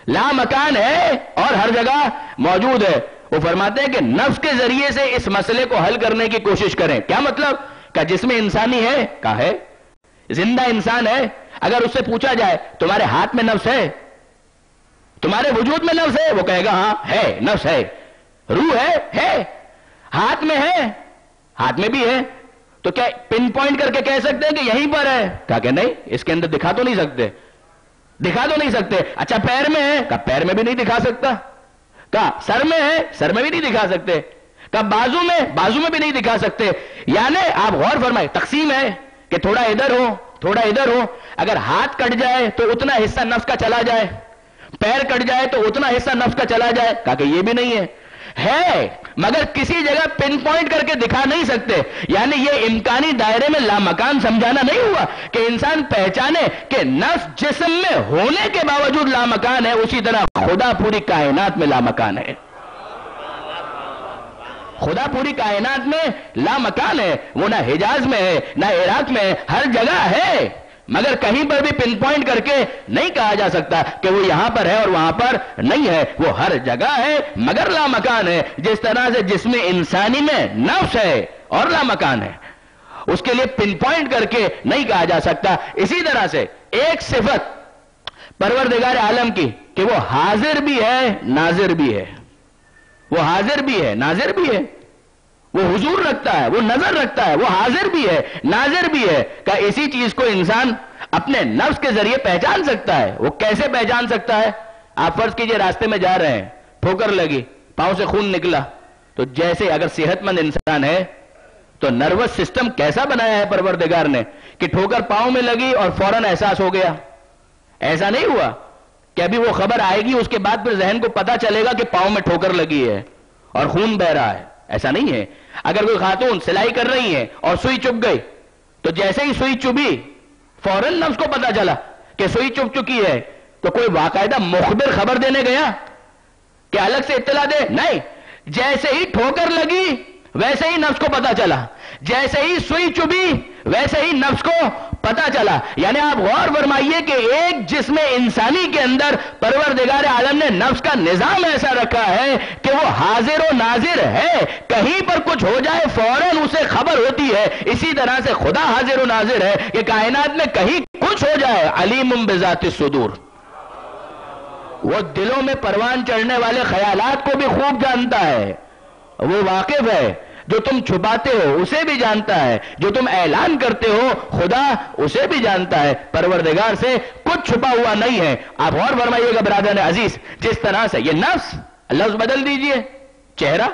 Speaker 1: لامکان ہے اور ہر جگہ موجود ہے. وہ فرماتے ہیں کہ نفس کے ذریعے سے اس مسئلے کو حل کرنے کی کوشش کریں. کیا مطلب؟ کہ جسم انسانی ہے؟ کہا ہے. زندہ انسان ہے. اگر اس سے پوچھا جائے تمہارے ہاتھ میں نفس ہے، تمہارے وجود میں نفس ہے، وہ کہے گا ہاں ہے، نفس ہے. روح ہے، ہاتھ میں ہے، ہاتھ میں بھی ہے. تو کیا پن پوائنٹ کر کے کہہ سکتے ہیں کہ یہیں پر ہے؟ کہا کہ نہیں، اس کے اندر دکھا تو نہیں سکتے، دکھا تو نہیں سکتے. اچھا پیر میں ہے؟ کہا پیر میں بھی نہیں دکھا سکتا. کہا سر میں ہے؟ سر میں بھی نہیں دکھا سکتے. کہا بازو میں بھی نہیں دکھا سکتے. یعنی آپ غور فرمائیں، تقسیم ہے کہ تھوڑا ادھر ہو تھوڑا ادھر ہو. اگر ہاتھ کٹ جائے تو اتنا حصہ نفس کا چلا جائے، پیر کٹ جائے تو اتنا حصہ نفس کا چلا جائے. کہا کہ یہ بھی نہیں ہے مگر کسی جگہ پن پوائنٹ کر کے دکھا نہیں سکتے. یعنی یہ امکانی دائرے میں لامکان سمجھانا نہیں ہوا کہ انسان پہچانے کہ نفس جسم میں ہونے کے باوجود لامکان ہے، اسی طرح خدا پوری کائنات میں لامکان ہے. خدا پوری کائنات میں لامکان ہے. وہ نہ حجاز میں ہے، نہ عراق میں ہے، ہر جگہ ہے، مگر کہیں پر بھی پن پوائنٹ کر کے نہیں کہا جا سکتا کہ وہ یہاں پر ہے اور وہاں پر نہیں ہے. وہ ہر جگہ ہے مگر لامکان ہے. جس طرح سے جسم انسانی میں نفس ہے اور لامکان ہے، اس کے لیے پن پوائنٹ کر کے نہیں کہا جا سکتا. اسی طرح سے ایک صفت پروردگار عالم کی کہ وہ حاضر بھی ہے ناظر بھی ہے. وہ حاضر بھی ہے ناظر بھی ہے. وہ حضور رکھتا ہے، وہ نظر رکھتا ہے، وہ حاضر بھی ہے ناظر بھی ہے. کہ اسی چیز کو انسان اپنے نفس کے ذریعے پہچان سکتا ہے. وہ کیسے پہچان سکتا ہے؟ آپ فرض کیجئے راستے میں جا رہے ہیں، ٹھوکر لگی، پاؤں سے خون نکلا، تو جیسے اگر صحت مند انسان ہے تو نروس سسٹم کیسا بنایا ہے پروردگار نے کہ ٹھوکر پاؤں میں لگی اور فوراً احساس ہو گیا. ایسا نہیں ہوا کہ ابھی وہ خبر آئے گی اس کے بعد پھر ذہن کو پتا چلے گا کہ پاؤں میں ٹھوکر لگی ہے اور خون بہ رہا ہے. ایسا نہیں ہے. اگر کوئی خاتون سلائی کر رہی ہے اور سوئی چپ گئی تو جیسے ہی سوئی چبھی فوراً نفس کو پتا چلا کہ سوئی چپ چکی ہے، تو کوئی باقاعدہ مخبر خبر دینے گیا کہ الگ سے اطلاع دے؟ نہیں. جیسے ہی ٹھوکر لگی ویسے ہی نفس کو پتا چلا، جیسے ہی سوئی چبھی ویسے ہی نفس کو پتا چلا. یعنی آپ غور فرمائیے کہ ایک جسم انسانی کے اندر پروردگار عالم نے نفس کا نظام ایسا رکھا ہے کہ وہ حاضر و ناظر ہے. کہیں پر کچھ ہو جائے فوراً اسے خبر ہوتی ہے. اسی طرح سے خدا حاضر و ناظر ہے کہ کائنات میں کہیں کچھ ہو جائے، علیم بذات الصدور، وہ دلوں میں پروان چڑھنے والے خیالات کو بھی خوب جانتا ہے. وہ واقف ہے. جو تم چھپاتے ہو اسے بھی جانتا ہے، جو تم اعلان کرتے ہو خدا اسے بھی جانتا ہے. پروردگار سے کچھ چھپا ہوا نہیں ہے. آپ غور فرمائیے گا برادران عزیز، جس طرح سے یہ نفس، لفظ بدل دیجئے، چہرہ،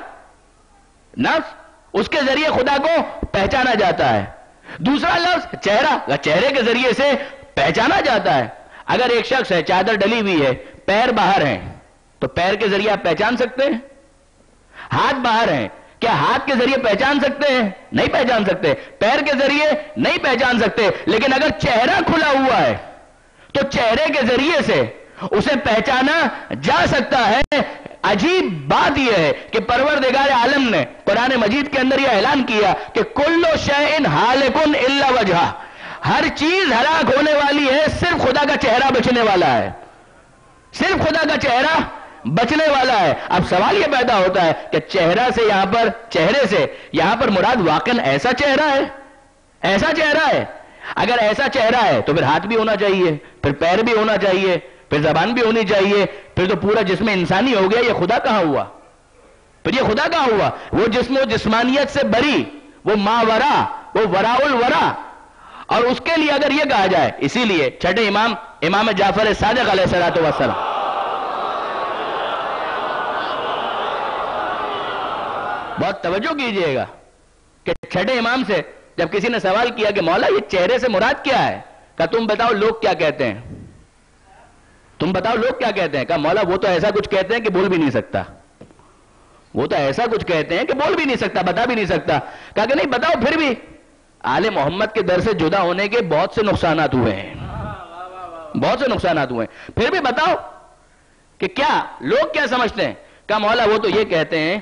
Speaker 1: نفس، اس کے ذریعے خدا کو پہچانا جاتا ہے. دوسرا لفظ چہرہ، چہرے کے ذریعے سے پہچانا جاتا ہے. اگر ایک شخص ہے، چادر ڈلی ہوئی ہے، پیر باہر ہیں، تو پیر کے ذریعے آپ پہچان سکتے ہیں؟ ہاتھ باہر ہیں، کیا ہاتھ کے ذریعے پہچان سکتے ہیں؟ نہیں پہچان سکتے. پیر کے ذریعے نہیں پہچان سکتے. لیکن اگر چہرہ کھلا ہوا ہے تو چہرے کے ذریعے سے اسے پہچانا جا سکتا ہے. عجیب بات یہ ہے کہ پروردگار عالم نے قرآن مجید کے اندر یہ اعلان کیا کہ کل شیء ہالک الا وجہہ، ہر چیز ہلاک ہونے والی ہے، صرف خدا کا چہرہ بچنے والا ہے. صرف خدا کا چہرہ بچنے والا ہے. اب سوال یہ پیدا ہوتا ہے کہ چہرہ سے یہاں پر، چہرے سے یہاں پر مراد واقعا ایسا چہرہ ہے؟ ایسا چہرہ ہے؟ اگر ایسا چہرہ ہے تو پھر ہاتھ بھی ہونا چاہیے، پھر پیر بھی ہونا چاہیے، پھر زبان بھی ہونی چاہیے، پھر تو پورا جسم انسانی ہو گیا. یہ خدا کہاں ہوا؟ پھر یہ خدا کہاں ہوا؟ وہ جسم و جسمانیت سے بری، وہ ماورا، وہ وراء الورا. اور اس کے لیے اگر یہ کہا جائے، اسی لیے چھٹے امام جعفر صادق علیہ الصلوۃ والسلام، بہت توجہ کیجئے گا کہ چھٹے امام سے جب کسی نے سوال کیا کہ مولا یہ چہرے سے مراد کیا ہے، کہا تم بتاؤ لوگ کیا کہتے ہیں، تم بتاؤ لوگ کیا کہتے ہیں. کہا مولا وہ تو ایسا کچھ کہتے ہیں کہ بول بھی نہیں سکتا، وہ تو ایسا کچھ کہتے ہیں کہ بول بھی نہیں سکتا، بتا بھی نہیں سکتا. کہا کہ نہیں بتاؤ پھر بھی آل محمد کے در سے جدا ہونے کے بہت سے نقصانات ہوئے ہیں، بہت سے نقصانات ہوئے ہیں، پھر بھی بتاؤ کہ کیا لوگ کیا سمجھتے ہیں. کہا مولا وہ تو یہ کہتے ہیں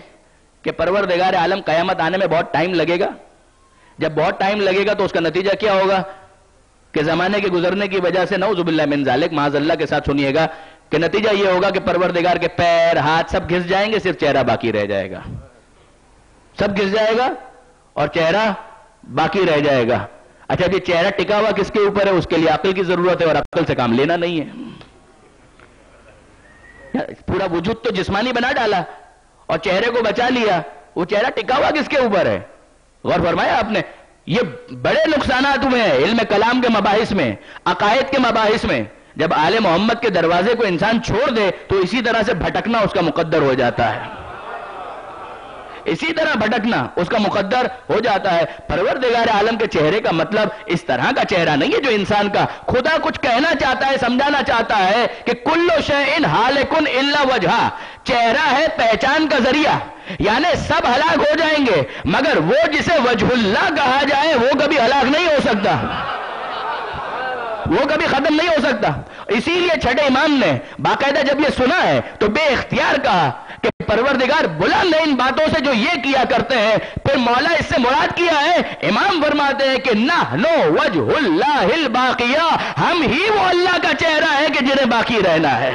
Speaker 1: کہ پروردگار عالم قیامت آنے میں بہت ٹائم لگے گا. جب بہت ٹائم لگے گا تو اس کا نتیجہ کیا ہوگا کہ زمانے کے گزرنے کی وجہ سے نعوذ باللہ من ذالک، معاذ اللہ کے ساتھ سنیے گا، کہ نتیجہ یہ ہوگا کہ پروردگار کے پیر ہاتھ سب گھس جائیں گے، صرف چہرہ باقی رہ جائے گا، سب گھس جائے گا اور چہرہ باقی رہ جائے گا۔ اچھا یہ چہرہ ٹکا ہوا کس کے اوپر ہے؟ اس کے لیے عقل کی ضرورت ہے، اور عقل سے کام لینا نہیں ہے۔ پورا وجود تو جسمانی بنا ڈالا اور چہرے کو بچا لیا، وہ چہرہ ٹکا ہوا کس کے اوپر ہے؟ غور فرمایا آپ نے؟ یہ بڑے نقصانات ہوئے ہیں علم کلام کے مباحث میں، عقائد کے مباحث میں۔ جب آل محمد کے دروازے کو انسان چھوڑ دے تو اسی طرح سے بھٹکنا اس کا مقدر ہو جاتا ہے، اسی طرح بھٹکنا اس کا مقدر ہو جاتا ہے۔ پروردگار عالم کے چہرے کا مطلب اس طرح کا چہرہ نہیں ہے جو انسان کا۔ خدا کچھ کہنا چاہتا ہے، سمجھانا چاہتا ہے کہ کلو شیء ہالک الا وجہہ، چہرہ ہے پہچان کا ذریعہ، یعنی سب ہلاک ہو جائیں گے مگر وہ جسے وجہ اللہ کہا جائے وہ کبھی ہلاک نہیں ہو سکتا، وہ کبھی ختم نہیں ہو سکتا۔ اسی لیے چھٹے امام نے باقاعدہ جب یہ سنا ہے تو بے اختیار کہا کہ پروردگار بلند ہے ان باتوں سے جو یہ کیا کرتے ہیں۔ پھر مولا اس سے مراد کیا ہے؟ امام فرماتے ہیں کہ نحنو وجہ اللہ الباقیہ، ہم ہی وہ اللہ کا چہرہ ہے کہ جنہیں باقی رہنا ہے۔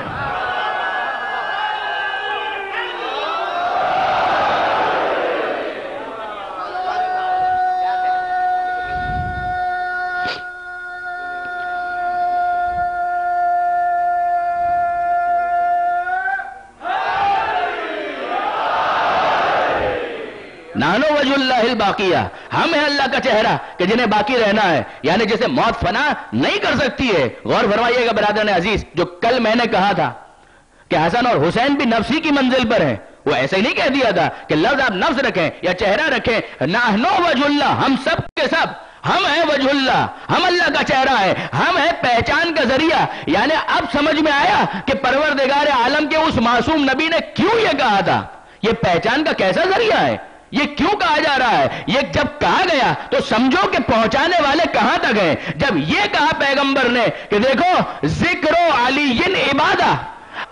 Speaker 1: نانو وجہ اللہ الباقیہ، ہم ہے اللہ کا چہرہ کہ جنہیں باقی رہنا ہے، یعنی جسے موت فنا نہیں کر سکتی ہے۔ غور فرمائیے گا برادران عزیز، جو کل میں نے کہا تھا کہ حسن اور حسین بھی نفسی کی منزل پر ہیں، وہ ایسے ہی نہیں کہہ دیا تھا کہ لفظ آپ نفس رکھیں یا چہرہ رکھیں۔ نحنو وجہ اللہ، ہم سب کے سب ہم ہیں وجہ اللہ، ہم اللہ کا چہرہ ہے، ہم ہے پہچان کا ذریعہ۔ یعنی اب سمجھ میں آیا کہ پروردگار عالم کے اس معصوم نبی نے کیوں یہ کہا تھا، یہ پہچان کا کیسا ذریعہ ہے، یہ کیوں کہا جا رہا ہے؟ یہ جب کہا گیا تو سمجھو کہ پہنچانے والے کہاں تک ہیں۔ جب یہ کہا پیغمبر نے کہ دیکھو ذکر علی عبادہ،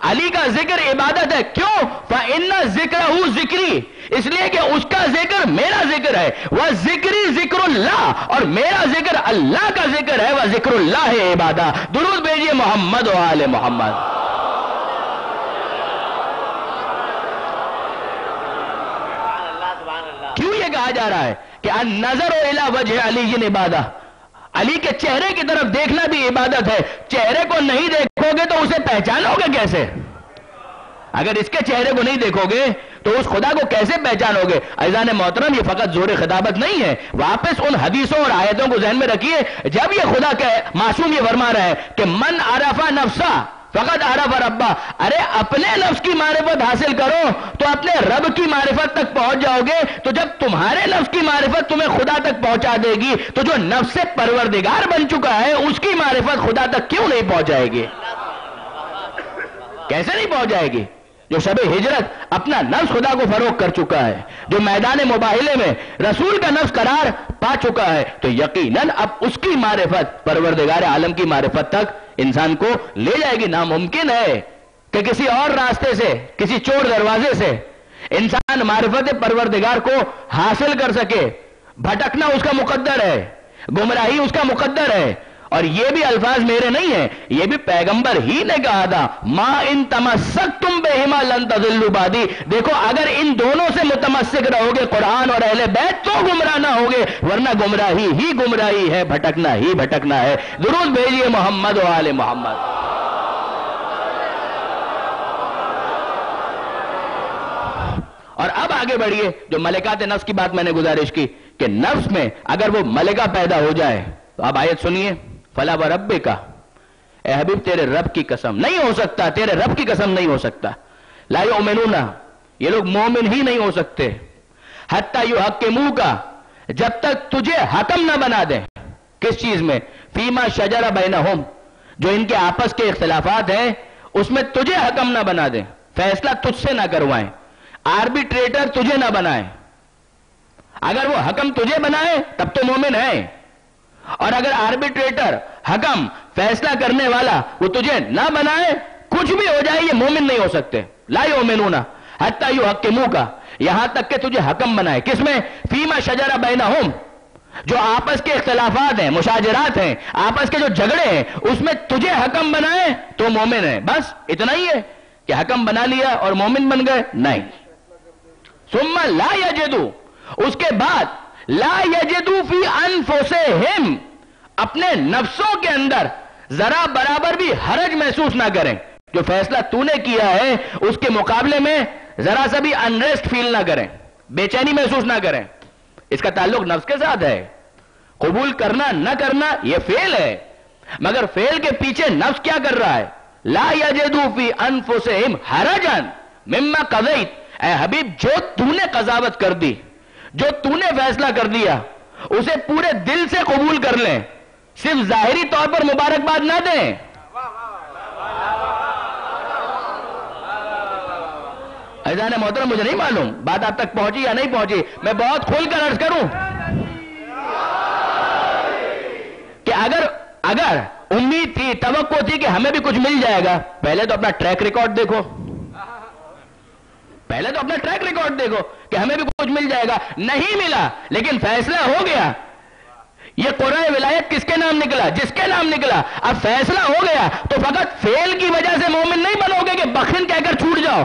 Speaker 1: علی کا ذکر عبادت ہے، کیوں؟ فَإِنَّ ذِكْرَهُ ذِكْرِي، اس لیے کہ اس کا ذکر میرا ذکر ہے، وَذِكْرِي ذِكْرُ اللَّهِ، اور میرا ذکر اللہ کا ذکر ہے، وَذِكْرُ اللَّهِ عبادہ۔ درود بھیجئے محمد و آل محمد۔ کیوں یہ کہا جا رہا ہے کہ النظر الی وجہ علی عبادہ، علی کے چہرے کی طرف دیکھنا بھی عبادت ہے۔ چہرے کو نہیں دیکھو گے تو اسے پہچانو گے کیسے؟ اگر اس کے چہرے کو نہیں دیکھو گے تو اس خدا کو کیسے پہچانو گے؟ عزیزان محترم، یہ فقط زور خطابت نہیں ہے، واپس ان حدیثوں اور آیتوں کو ذہن میں رکھیے۔ جب یہ خدا کے معصوم یہ فرما رہا ہے کہ من عرف نفسہ فقط عرف ربہ، ارے اپنے نفس کی معرفت حاصل کرو تو اپنے رب کی معرفت تک پہنچ جاؤ گے۔ تو جب تمہارے نفس کی معرفت تمہیں خدا تک پہنچا دے گی تو جو نفس سے پروردگار بن چکا ہے اس کی معرفت خدا تک کیوں نہیں پہنچ جائے گی؟ کیسے نہیں پہنچ جائے گی؟ جو شب ہجرت اپنا نفس خدا کو فروغ کر چکا ہے، جو میدان مباہلے میں رسول کا نفس قرار پا چکا ہے، تو یقیناً اب اس کی معرفت پروردگار عالم کی معرفت تک انسان کو لے جائے گی۔ ناممکن ہے کہ کسی اور راستے سے، کسی چور دروازے سے انسان معرفت پروردگار کو حاصل کر سکے۔ بھٹکنا اس کا مقدر ہے، گمراہی اس کا مقدر ہے۔ اور یہ بھی الفاظ میرے نہیں ہیں، یہ بھی پیغمبر ہی نے کہا تھا، ما ان تمسکتم بہما لن تضلوا بعدی۔ دیکھو اگر ان دونوں سے متمسک رہو گے، قرآن اور اہل بیت، تو گمراہ نہ ہوگے، ورنہ گمراہی ہی گمراہی ہے، بھٹکنا ہی بھٹکنا ہے۔ درود بھیجئے محمد و آل محمد۔ اور اب آگے بڑھیے، جو ملکات نفس کی بات میں نے گزارش کی کہ نفس میں اگر وہ ملکہ پیدا ہو جائے تو اب آیت سنیے، فلا وربک، اے حبیب تیرے رب کی قسم، نہیں ہو سکتا، تیرے رب کی قسم نہیں ہو سکتا، لا یؤمنون، یہ لوگ مومن ہی نہیں ہو سکتے، حتی یحکموک، جب تک تجھے حکم نہ بنا دیں، کس چیز میں؟ فیما شجر بینہم، جو ان کے آپس کے اختلافات ہیں اس میں تجھے حکم نہ بنا دیں، فیصلہ تجھ سے نہ کروائیں، آربیٹریٹر تجھے نہ بنائیں۔ اگر وہ حکم تجھے بنائے تب تو مومن ہے، اور اگر آربیٹریٹر، حکم، فیصلہ کرنے والا وہ تجھے نہ بنائے، کچھ بھی ہو جائے، یہ مومن نہیں ہو سکتے۔ لا یؤمنون حتی یحکموک، یہاں تک کہ تجھے حکم بنائے، کس میں؟ فیما شجر بینہم، جو آپس کے اختلافات ہیں، مشاجرات ہیں، آپس کے جو جھگڑے ہیں، اس میں تجھے حکم بنائے تو مومن ہے. بس اتنا ہی ہے کہ حکم بنا لیا اور مومن بن گئے؟ نہیں. ثم لا یجدو، اس کے بعد لا یجدو فی انفسہم، اپنے نفسوں کے اندر ذرا برابر بھی حرج محسوس نہ کریں. جو فیصلہ تو نے کیا ہے اس کے مقابلے میں ذرا سا بھی انریسٹ فیل نہ کریں، بے چینی محسوس نہ کریں. اس کا تعلق نفس کے ساتھ ہے. قبول کرنا نہ کرنا یہ فعل ہے، مگر فعل کے پیچھے نفس کیا کر رہا ہے؟ لا یجدو فی انفسہم حرجا مما قضیت. اے حبیب، جو تو نے قضاوت کر دی، جو تو نے فیصلہ کر دیا، اسے پورے دل سے قبول کر لیں، صرف ظاہری طور پر مبارکباد نہ دیں. عزیزان محترم، مجھے نہیں معلوم بات آپ تک پہنچی یا نہیں پہنچی، میں بہت کھول کر عرض کروں کہ اگر امید تھی، توقع تھی کہ ہمیں بھی کچھ مل جائے گا، پہلے تو اپنا ٹریک ریکارڈ دیکھو، پہلے تو اپنا ٹریک ریکارڈ دیکھو کہ ہمیں بھی کچھ مل جائے گا. نہیں ملا، لیکن فیصلہ ہو گیا. یہ قرعہ ولایت کس کے نام نکلا؟ جس کے نام نکلا. اب فیصلہ ہو گیا تو فقط فعل کی وجہ سے مومن نہیں بنو گے کہ بخن کہہ کر چھوٹ جاؤ.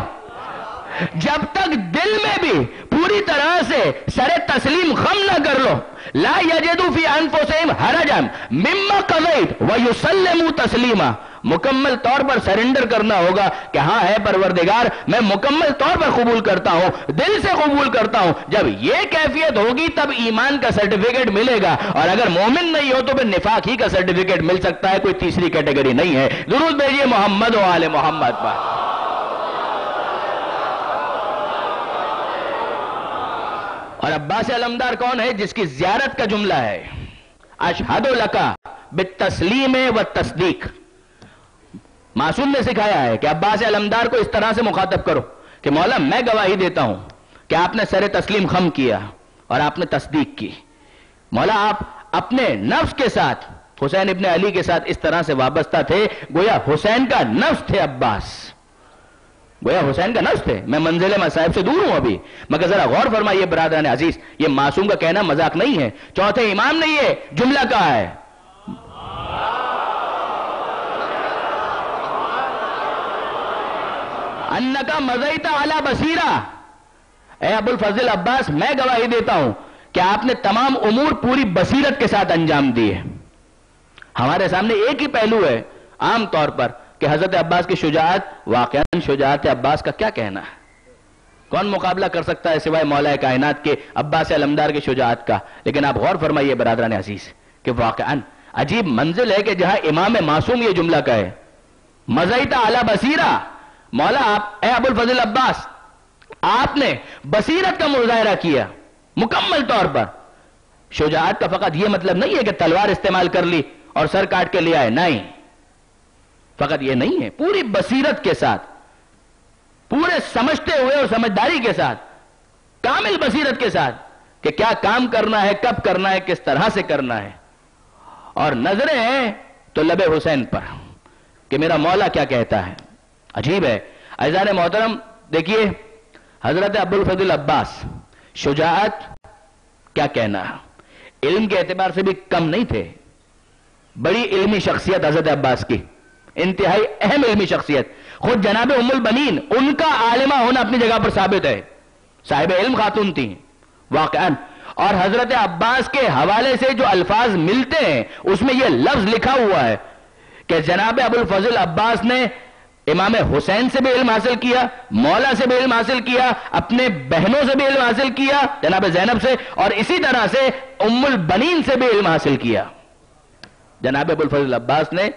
Speaker 1: جب تک دل میں بھی پوری طرح سے سر تسلیم خم نہ کر لو، لا یجدو فی انفسہم حرجا مما قضیت ویسلموا تسلیما، مکمل طور پر سرنڈر کرنا ہوگا کہ ہاں ہے پروردگار، میں مکمل طور پر قبول کرتا ہوں، دل سے قبول کرتا ہوں. جب یہ کیفیت ہوگی تب ایمان کا سرٹیفکیٹ ملے گا، اور اگر مومن نہیں ہو تو پھر نفاق ہی کا سرٹیفکیٹ مل سکتا ہے، کوئی تیسری کیٹیگری نہیں ہے. درود بھیجئے محمد و آل محمد پر. اور عباس علمدار کون ہے؟ جس کی زیارت کا جملہ ہے اشہد لکا بالتسلیم والتصدیق. معصوم نے سکھایا ہے کہ عباس علمدار کو اس طرح سے مخاطب کرو کہ مولا میں گواہی دیتا ہوں کہ آپ نے سر تسلیم خم کیا اور آپ نے تصدیق کی. مولا آپ اپنے نفس کے ساتھ، حسین ابن علی کے ساتھ اس طرح سے وابستہ تھے گویا حسین کا نفس تھے عباس، گویا حسین کا نفس تھے. میں منزل مصائب سے دور ہوں ابھی، مگر ذرا غور فرمائیے برادران عزیز، یہ معصوم کا کہنا مذاق نہیں ہے. چوتھے امام نے یہ جملہ کہا ہے. انکا مضیت علی بصیرہ، اے ابو الفضل عباس میں گواہی دیتا ہوں کہ آپ نے تمام امور پوری بصیرت کے ساتھ انجام دیے. ہمارے سامنے ایک ہی پہلو ہے عام طور پر کہ حضرت عباس کی شجاعت، واقعاً شجاعت عباس کا کیا کہنا ہے؟ کون مقابلہ کر سکتا ہے سوائے مولا کائنات کے عباس علمدار کی شجاعت کا؟ لیکن آپ غور فرمائیے برادران عزیز کہ واقعاً عجیب منزل ہے کہ جہاں امام معصوم یہ جملہ کہے مضیت علی بصیرہ. مولا آپ، اے ابو الفضل عباس، آپ نے بصیرت کا مظاہرہ کیا مکمل طور پر. شجاعت کا فقط یہ مطلب نہیں ہے کہ تلوار استعمال کر لی اور سر کاٹ کے لے آئے، نہیں، فقط یہ نہیں ہے. پوری بصیرت کے ساتھ، پورے سمجھتے ہوئے اور سمجھداری کے ساتھ، کامل بصیرت کے ساتھ کہ کیا کام کرنا ہے، کب کرنا ہے، کس طرح سے کرنا ہے. اور نظریں ہیں تو لب حسین پر کہ میرا مولا کیا کہتا ہے. عجیب ہے. عزیزان محترم دیکھیے، حضرت ابو الفضل عباس شجاعت کیا کہنا، علم کے اعتبار سے بھی کم نہیں تھے. بڑی علمی شخصیت حضرت عباس کی، انتہائی اہم علمی شخصیت. خود جناب ام البنین ان کا عالمہ ہونا اپنی جگہ پر ثابت ہے، صاحب علم خاتون تھی واقعاً. اور حضرت عباس کے حوالے سے جو الفاظ ملتے ہیں اس میں یہ لفظ لکھا ہوا ہے کہ جناب ابو الفضل عباس نے امام حسین سے بھی علم حاصل کیا، مولا سے بھی علم حاصل کیا، اپنے بہنوں سے بھی علم حاصل کیا جناب زینب سے، اور اسی طرح سے ام البنین سے بھی علم حاصل کیا. جناب ابو الفضل عباس نے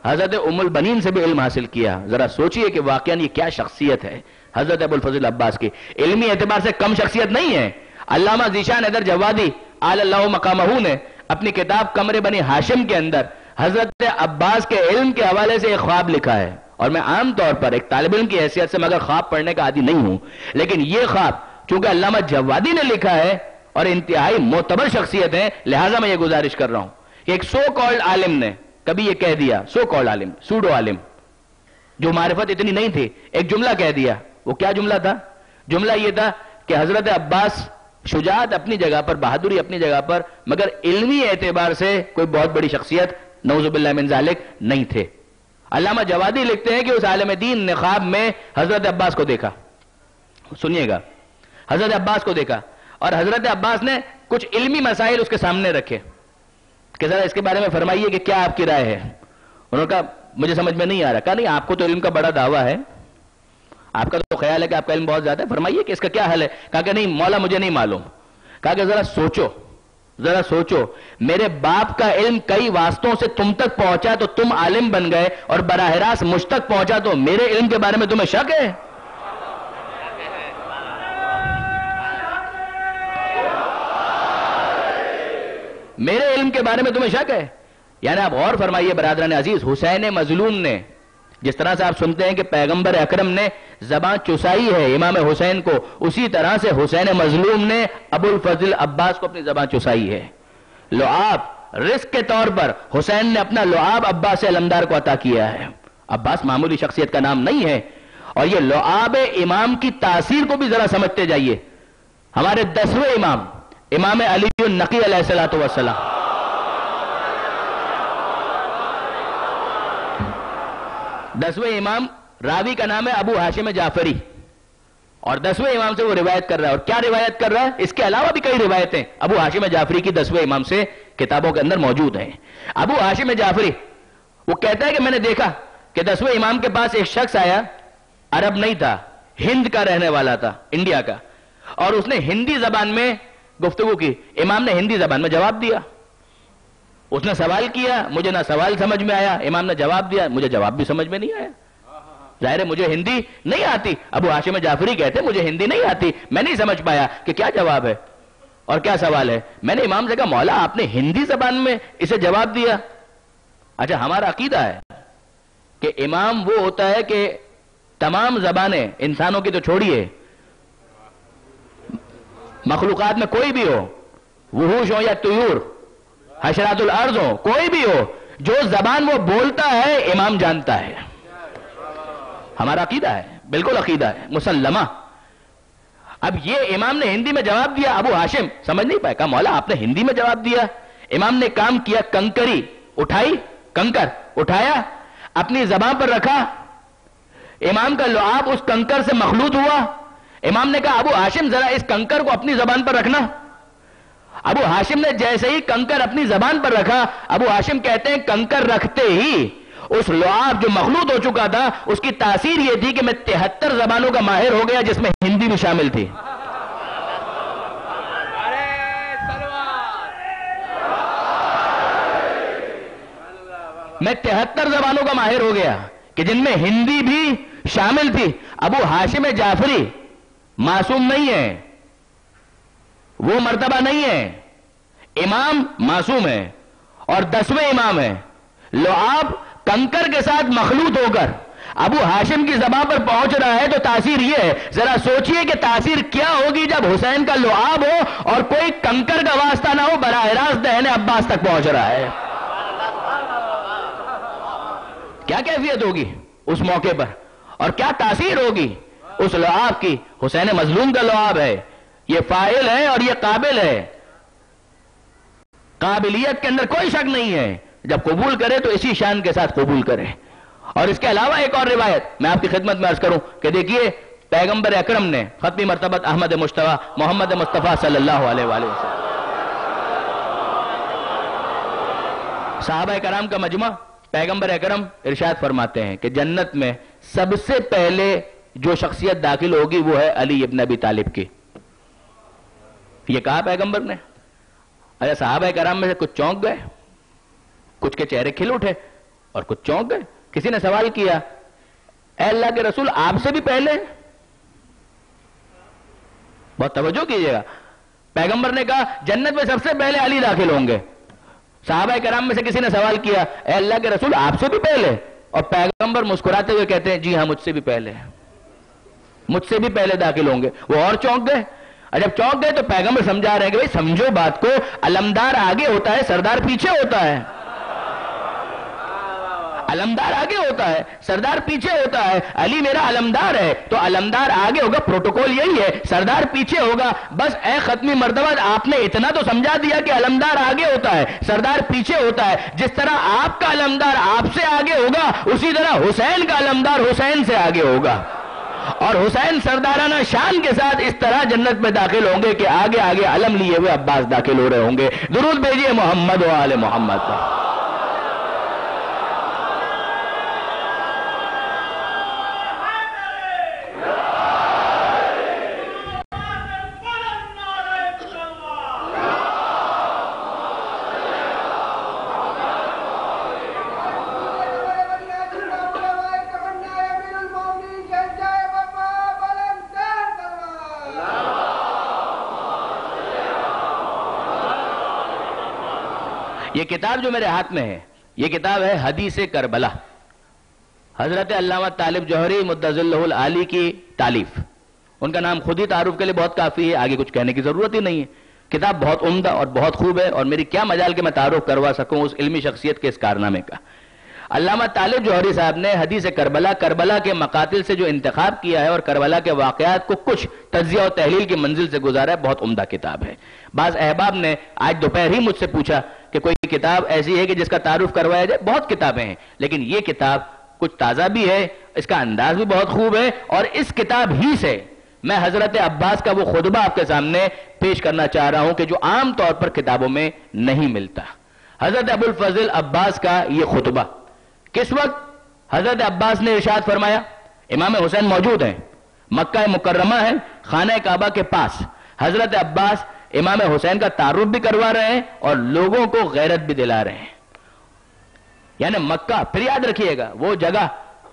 Speaker 1: حضرت ام البنین سے بھی علم حاصل کیا. ذرا سوچئے کہ واقعاً یہ کیا شخصیت ہے حضرت ابو الفضل عباس کی. علمی اعتبار سے کم شخصیت نہیں ہے. علامہ ذیشان حیدر جوادی آل اللہ مقامہ نے اپنی کتاب قمر بنی ہاشم کے اندر حضرت عباس کے علم کے حوالے سے ایک خواب لکھا ہے. اور میں عام طور پر ایک طالب علم کی حیثیت سے مگر خواب پڑھنے کا عادی نہیں ہوں، لیکن یہ خواب چونکہ علامہ جوادی نے لکھا ہے اور انتہائی معتبر شخصیت ہے، لہٰذا میں یہ گزارش کر رہا ہوں. ایک سو کالڈ عالم نے کبھی یہ کہہ دیا، سو کالڈ عالم، سوڈو عالم جو معرفت اتنی نہیں تھی، ایک جملہ کہہ دیا. وہ کیا جملہ تھا؟ جملہ یہ تھا کہ حضرت عباس شجاعت اپنی جگہ پر، بہادری اپنی جگہ پر، مگر علمی اعتبار سے کوئی بہت بڑی شخصیت نعوذ باللہ من ذالک نہیں تھے۔ علامہ جوادی لکھتے ہیں کہ اس عالم دین نے خواب میں حضرت عباس کو دیکھا، سنیے گا، حضرت عباس کو دیکھا، اور حضرت عباس نے کچھ علمی مسائل اس کے سامنے رکھے کہ ذرا اس کے بارے میں فرمائیے کہ کیا آپ کی رائے ہے۔ انہوں نے کہا مجھے سمجھ میں نہیں آ رہا۔ کہا نہیں، آپ کو تو علم کا بڑا دعویٰ ہے، آپ کا تو خیال ہے کہ آپ کا علم بہت زیادہ ہے، فرمائیے کہ اس کا کیا حل ہے۔ کہا کہ نہیں مولا مجھے نہیں معلوم۔ کہا کہ ذرا سوچو، ذرا سوچو، میرے باپ کا علم کئی واسطوں سے تم تک پہنچا تو تم عالم بن گئے، اور براہ راست مجھ تک پہنچا تو میرے علم کے بارے میں تمہیں شک ہے؟ میرے علم کے بارے میں تمہیں شک ہے؟ یعنی آپ غور فرمائیے برادران عزیز، حسین مظلوم نے، جس طرح سے آپ سنتے ہیں کہ پیغمبر اکرم نے زبان چسائی ہے امام حسین کو، اسی طرح سے حسین مظلوم نے ابو الفضل عباس کو اپنی زبان چسائی ہے۔ لعاب رزق کے طور پر حسین نے اپنا لعاب عباس علمدار کو عطا کیا ہے۔ عباس معمولی شخصیت کا نام نہیں ہے، اور یہ لعاب امام کی تاثیر کو بھی ذرا سمجھتے جائیے۔ ہمارے 10ویں امام، امام علی النقی علیہ السلام، 10ویں امام، راوی کا نام ہے ابو ہاشم جعفری، اور 10ویں امام سے وہ روایت کر رہا ہے۔ اور کیا روایت کر رہا ہے؟ اس کے علاوہ بھی کئی روایتیں ابو ہاشم جعفری کی 10ویں امام سے کتابوں کے اندر موجود ہیں۔ ابو ہاشم جعفری وہ کہتا ہے کہ میں نے دیکھا کہ 10ویں امام کے پاس ایک شخص آیا، عرب نہیں تھا، ہند کا رہنے والا تھا، انڈیا کا، اور اس نے ہندی زبان میں گفتگو کی۔ امام نے ہندی زبان میں جواب دیا۔ اس نے سوال کیا، مجھے نہ سوال سمجھ میں آیا، امام نے جواب دیا، مجھے جواب بھی سمجھ میں نہیں آیا۔ ظاہر ہے مجھے ہندی نہیں آتی۔ ابو ہاشم جعفری کہتے مجھے ہندی نہیں آتی، میں نہیں سمجھ پایا کہ کیا جواب ہے اور کیا سوال ہے۔ میں نے امام سے کہا مولا آپ نے ہندی زبان میں اسے جواب دیا۔ اچھا ہمارا عقیدہ ہے کہ امام وہ ہوتا ہے کہ تمام زبانیں، انسانوں کی تو چھوڑیے، مخلوقات میں کوئی بھی ہو، وحوش ہو یا طیور، حشرات الارض ہو، کوئی بھی ہو، جو زبان وہ بولتا ہے امام جانتا ہے۔ ہمارا عقیدہ ہے، بالکل عقیدہ ہے، مسلمہ۔ اب یہ امام نے ہندی میں جواب دیا، ابو ہاشم سمجھ نہیں پائے، کہا مولا آپ نے ہندی میں جواب دیا۔ امام نے کام کیا، کنکری اٹھائی، کنکر اٹھایا، اپنی زبان پر رکھا، امام کا لعاب اس کنکر سے مخلوط ہوا۔ امام نے کہا ابو ہاشم ذرا اس کنکر کو اپنی زبان پر رکھنا۔ ابو ہاشم نے جیسے ہی کنکر اپنی زبان پر رکھا، ابو ہاشم کہتے ہیں کنکر رکھتے ہی اس لعاب جو مخلوط ہو چکا تھا، اس کی تاثیر یہ تھی کہ میں 73 زبانوں کا ماہر ہو گیا، جس میں ہندی بھی شامل تھی۔ میں 73 زبانوں کا ماہر ہو گیا کہ جن میں ہندی بھی شامل تھی۔ ابو ہاشم جعفری معصوم نہیں ہے، وہ مرتبہ نہیں ہے، امام معصوم ہے اور 10ویں امام ہے۔ لعاب کنکر کے ساتھ مخلوط ہو کر ابو ہاشم کی زبان پر پہنچ رہا ہے، تو تاثیر یہ ہے، ذرا سوچئے کہ تاثیر کیا ہوگی جب حسین کا لعاب ہو اور کوئی کنکر کا واسطہ نہ ہو، براہ راست دہن عباس تک پہنچ رہا ہے۔ کیا کیفیت ہوگی اس موقع پر، اور کیا تاثیر ہوگی اس لعاب کی۔ حسین مظلوم کا لعاب ہے، یہ فاعل ہے اور یہ قابل ہے، قابلیت کے اندر کوئی شک نہیں ہے، جب قبول کرے تو اسی شان کے ساتھ قبول کرے۔ اور اس کے علاوہ ایک اور روایت میں آپ کی خدمت میں عرض کروں کہ دیکھیے پیغمبر اکرم نے ختمی مرتبت احمد مجتبی محمد مصطفیٰ صلی اللہ علیہ وآلہ وسلم، صحابہ کرام کا مجمع، پیغمبر اکرم ارشاد فرماتے ہیں کہ جنت میں سب سے پہلے جو شخصیت داخل ہوگی وہ ہے علی ابن ابی طالب کی۔ یہ کہا پیغمبر نے۔ اچھا صحابہ کرام میں سے کچھ چونک گئے، کچھ کے چہرے کھل اٹھے اور کچھ چونک گئے۔ کسی نے سوال کیا اے اللہ کے رسول آپ سے بھی پہلے؟ بہت توجہ کیجئے گا، پیغمبر نے کہا جنت میں سب سے پہلے علی داخل ہوں گے۔ صحابہ کرام میں سے کسی نے سوال کیا اے اللہ کے رسول آپ سے بھی پہلے؟ اور پیغمبر مسکراتے ہوئے کہتے ہیں جی ہاں مجھ سے بھی پہلے، مجھ سے بھی پہلے داخل ہوں گے۔ وہ اور چونک گئے، اور جب چونک گئے تو پیغمبر سمجھا رہے ہیں کہ بھئی سمجھو بات کو، علمدار آگے ہوتا ہے، سردار پیچھے ہوتا ہے۔ علمدار آگے ہوتا ہے، سردار پیچھے ہوتا ہے. علی میرا علمدار ہے تو علمدار آگے ہوگا، پروٹوکول یہی ہے، سردار پیچھے ہوگا. بس اے ختمی مرتبہ آپ نے اتنا تو سمجھا دیا کہ علمدار آگے ہوتا ہے، سردار پیچھے ہوتا ہے. جس طرح آپ کا علمدار آپ سے آگے ہوگا، اسی طرح حسین کا علمدار حسین سے آگے ہوگا. اور حسین سردارانہ شان کے ساتھ اس طرح جنت میں داخل ہوں گے کہ آگے آگے علم لیے ہوئے عباس داخل ہو رہے ہوں گے. درود بھیجئے محمد و آل محمد پر. یہ کتاب جو میرے ہاتھ میں ہے، یہ کتاب ہے حدیث کربلا، حضرت علامہ طالب جوہری مدظلہ العالی کی تالیف. ان کا نام خود ہی تعارف کے لیے بہت کافی ہے، آگے کچھ کہنے کی ضرورت ہی نہیں ہے. کتاب بہت عمدہ اور بہت خوب ہے، اور میری کیا مجال کہ میں تعارف کروا سکوں اس علمی شخصیت کے اس کارنامے کا. علامہ طالب جوہری صاحب نے حدیث کربلا کے مقاتل سے جو انتخاب کیا ہے اور کربلا کے واقعات کو کچھ تجزیہ و تحلیل کی منزل سے گزارا ہے، بہت عمدہ کتاب ہے. بعض احباب نے آج دوپہر ہی مجھ سے پوچھا کہ کوئی کتاب ایسی ہے کہ جس کا تعارف کروایا جائے. بہت کتابیں ہیں، لیکن یہ کتاب کچھ تازہ بھی ہے، اس کا انداز بھی بہت خوب ہے، اور اس کتاب ہی سے میں حضرت عباس کا وہ خطبہ آپ کے سامنے پیش کرنا چاہ رہا ہوں کہ جو عام طور پر کتابوں میں نہیں ملتا. حضرت ابو الفضل عباس کا یہ خطبہ کس وقت حضرت عباس نے ارشاد فرمایا. امام حسین موجود ہیں، مکہ مکرمہ ہے، خانہ کعبہ کے پاس. حضرت عباس امام حسین کا تعارف بھی کروا رہے ہیں اور لوگوں کو غیرت بھی دلا رہے ہیں. یعنی مکہ، پھر یاد رکھیے گا، وہ جگہ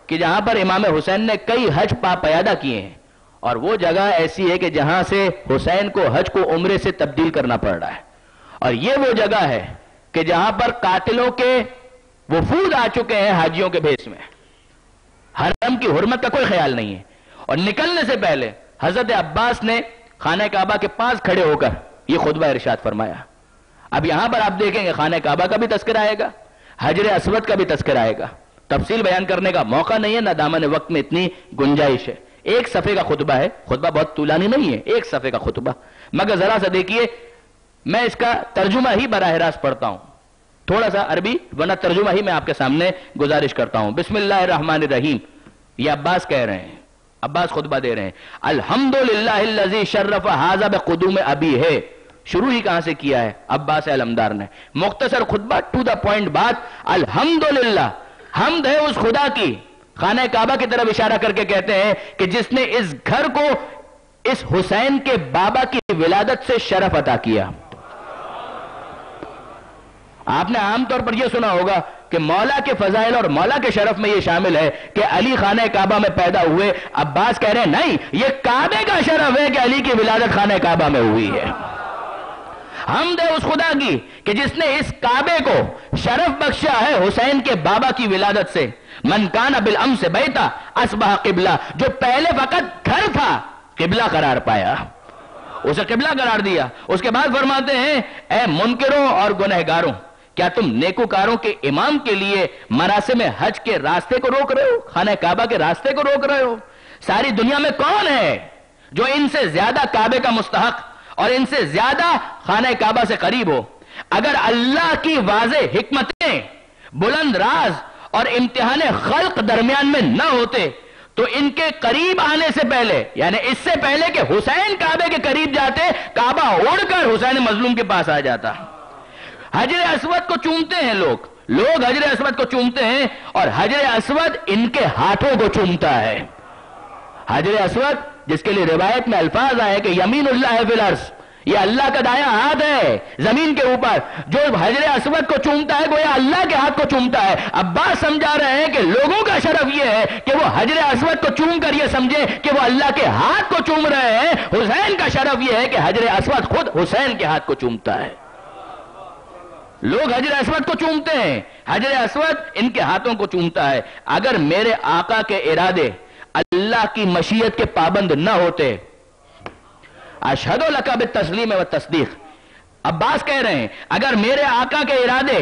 Speaker 1: کہ جہاں پر امام حسین نے کئی حج پا پیادہ کیے ہیں، اور وہ جگہ ایسی ہے کہ جہاں سے حسین کو حج کو عمرے سے تبدیل کرنا پڑ رہا ہے. اور یہ وہ جگہ ہے کہ جہاں پر قاتلوں کے وفود آ چکے ہیں حاجیوں کے بھیس میں. حرم کی حرمت کا کوئی خیال نہیں ہے. اور نکلنے سے پہلے حضرت عباس نے خانہ کعبہ کے پاس کھڑے ہو کر یہ خطبہ ارشاد فرمایا. اب یہاں پر آپ دیکھیں گے خانہ کعبہ کا بھی تذکرہ آئے گا، حجر اسود کا بھی تذکرہ آئے گا. تفصیل بیان کرنے کا موقع نہیں ہے، نہ دامن وقت میں اتنی گنجائش ہے. ایک صفحے کا خطبہ ہے، خطبہ بہت طولانی نہیں ہے، ایک صفحے کا خطبہ. مگر ذرا سا دیکھیے، میں اس کا ترجمہ ہی براہ راست پڑھتا ہوں، تھوڑا سا عربی، ورنہ ترجمہ ہی میں آپ کے سامنے گزارش کرتا ہوں. بسم اللہ الرحمن الرحیم. یہ عباس کہہ رہے ہیں، عباس خطبہ دے رہے ہیں. الحمدللہ الذی شرف ھذا بقدوم ابی ہے. شروع ہی کہاں سے کیا ہے؟ عباس علمدار نے. مختصر خطبہ، ٹو دا پوائنٹ بات. الحمدللہ، حمد ہے اس خدا کی. خانہ کعبہ کی طرف اشارہ کر کے کہتے ہیں کہ جس نے اس گھر کو اس حسین کے بابا کی ولادت سے شرف عطا کیا. آپ نے عام طور پر یہ سنا ہوگا کہ مولا کے فضائل اور مولا کے شرف میں یہ شامل ہے کہ علی خانہ کعبہ میں پیدا ہوئے. عباس کہہ رہے ہیں نہیں، یہ کعبے کا شرف ہے کہ علی کی ولادت خانہ کعبہ میں ہوئی ہے. حمد ہے اس خدا کی کہ جس نے اس کعبے کو شرف بخشا ہے حسین کے بابا کی ولادت سے. من کان بالامس بیتا اصبح قبلہ. جو پہلے فقط گھر تھا قبلہ قرار پایا، اسے قبلہ قرار دیا. اس کے بعد فرماتے ہیں اے منکروں اور گنہگاروں، کیا تم نیکوکاروں کے امام کے لیے مراسم حج کے راستے کو روک رہے ہو، خانہ کعبہ کے راستے کو روک رہے ہو؟ ساری دنیا میں کون ہے جو ان سے زیادہ کعبے کا مستحق اور ان سے زیادہ خانہ کعبہ سے قریب ہو؟ اگر اللہ کی واضح حکمتیں، بلند راز اور امتحان خلق درمیان میں نہ ہوتے تو ان کے قریب آنے سے پہلے، یعنی اس سے پہلے کہ حسین کعبے کے قریب جاتے، کعبہ اڑ کر حسین مظلوم کے پاس آ جاتا. حجر اسود کو چومتے ہیں لوگ حجر اسود کو چومتے ہیں، اور حجر اسود ان کے ہاتھوں کو چومتا ہے. حجر اسود جس کے لیے روایت میں الفاظ آئے کہ یمین اللہ فی الارض، یہ اللہ کا دایاں ہاتھ ہے زمین کے اوپر. جو حجر اسود کو چومتا ہے گویا اللہ کے ہاتھ کو چومتا ہے. عباس سمجھا رہے ہیں کہ لوگوں کا شرف یہ ہے کہ وہ حجر اسود کو چوم کر یہ سمجھے کہ وہ اللہ کے ہاتھ کو چوم رہے ہیں. حسین کا شرف یہ ہے کہ حجر اسود خود حسین کے ہاتھ کو چومتا ہے. لوگ حجر اسود کو چومتے ہیں، حجر اسود ان کے ہاتھوں کو چومتا ہے. اگر میرے آقا کے ارادے اللہ کی مشیت کے پابند نہ ہوتے، اشہد لک بالتسلیم والتصدیق، عباس کہہ رہے ہیں اگر میرے آقا کے ارادے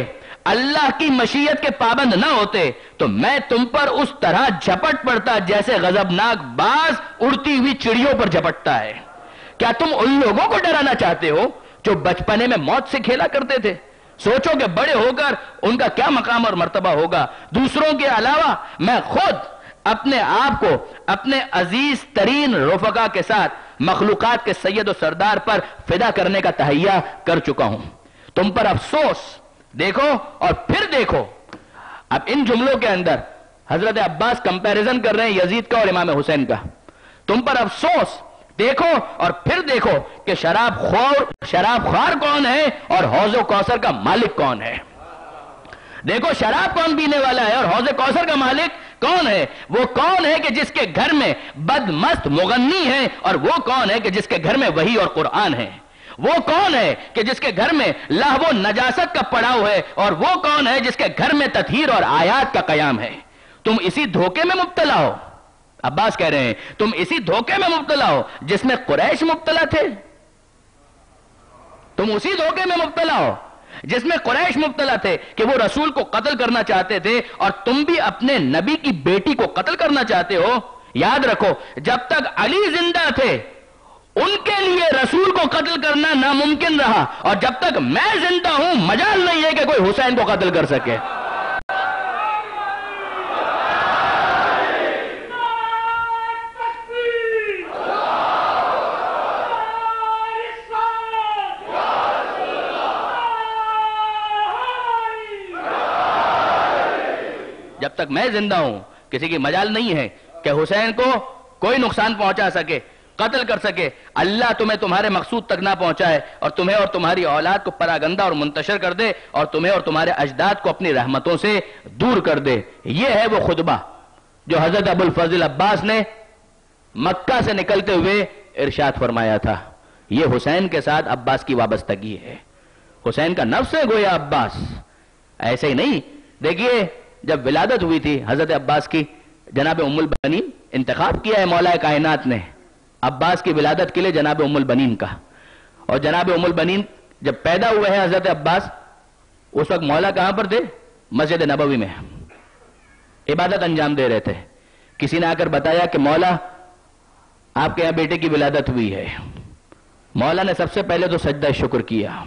Speaker 1: اللہ کی مشیت کے پابند نہ ہوتے تو میں تم پر اس طرح جھپٹ پڑتا جیسے غضبناک باز اڑتی ہوئی چڑیوں پر جھپٹتا ہے۔ کیا تم ان لوگوں کو ڈرانا چاہتے ہو جو بچپنے میں موت سے کھیلا کرتے تھے؟ سوچو کہ بڑے ہو کر ان کا کیا مقام اور مرتبہ ہوگا۔ دوسروں کے علاوہ میں خود اپنے آپ کو اپنے عزیز ترین رفقا کے ساتھ مخلوقات کے سید و سردار پر فدا کرنے کا تہیہ کر چکا ہوں۔ تم پر افسوس، دیکھو اور پھر دیکھو۔ اب ان جملوں کے اندر حضرت عباس کمپیریزن کر رہے ہیں یزید کا اور امام حسین کا۔ تم پر افسوس، دیکھو اور پھر دیکھو کہ شراب خوار کون ہے اور حوض کوثر کا مالک کون ہے۔ دیکھو شراب کون پینے والا ہے اور حوض کوثر کا مالک کون ہے۔ وہ کون ہے کہ جس کے گھر میں بدمست مغنی ہے اور وہ کون ہے کہ جس کے گھر میں وحی اور قرآن ہے۔ وہ کون ہے کہ جس کے گھر میں لہو و نجاست کا پڑاؤ ہے اور وہ کون ہے جس کے گھر میں تطہیر اور آیات کا قیام ہے۔ تم اسی دھوکے میں مبتلا ہو۔ عباس کہہ رہے ہیں تم اسی دھوکے میں مبتلا ہو جس میں قریش مبتلا تھے۔ تم اسی دھوکے میں مبتلا ہو جس میں قریش مبتلا تھے کہ وہ رسول کو قتل کرنا چاہتے تھے اور تم بھی اپنے نبی کی بیٹی کو قتل کرنا چاہتے ہو۔ یاد رکھو جب تک علی زندہ تھے ان کے لیے رسول کو قتل کرنا ناممکن رہا، اور جب تک میں زندہ ہوں مجال نہیں ہے کہ کوئی حسین کو قتل کر سکے۔ جب تک میں زندہ ہوں کسی کی مجال نہیں ہے کہ حسین کو کوئی نقصان پہنچا سکے، قتل کر سکے۔ اللہ تمہیں تمہارے مقصود تک نہ پہنچائے اور تمہیں اور تمہاری اولاد کو پراگندہ اور منتشر کر دے اور تمہیں اور تمہارے اجداد کو اپنی رحمتوں سے دور کر دے۔ یہ ہے وہ خطبہ جو حضرت ابو الفضل عباس نے مکہ سے نکلتے ہوئے ارشاد فرمایا تھا۔ یہ حسین کے ساتھ عباس کی وابستگی ہے۔ حسین کا نفس ہے گویا عباس، ایسے ہی نہیں۔ دیکھیے جب ولادت ہوئی تھی حضرت عباس کی، جناب ام البنین انتخاب کیا ہے مولا کائنات نے عباس کی ولادت کے لیے جناب ام البنین کا، اور جناب ام البنین جب پیدا ہوئے ہیں حضرت عباس، اس وقت مولا کہاں پر تھے؟ مسجد نبوی میں عبادت انجام دے رہے تھے۔ کسی نے آ کر بتایا کہ مولا آپ کے یہاں بیٹے کی ولادت ہوئی ہے۔ مولا نے سب سے پہلے تو سجدہ شکر کیا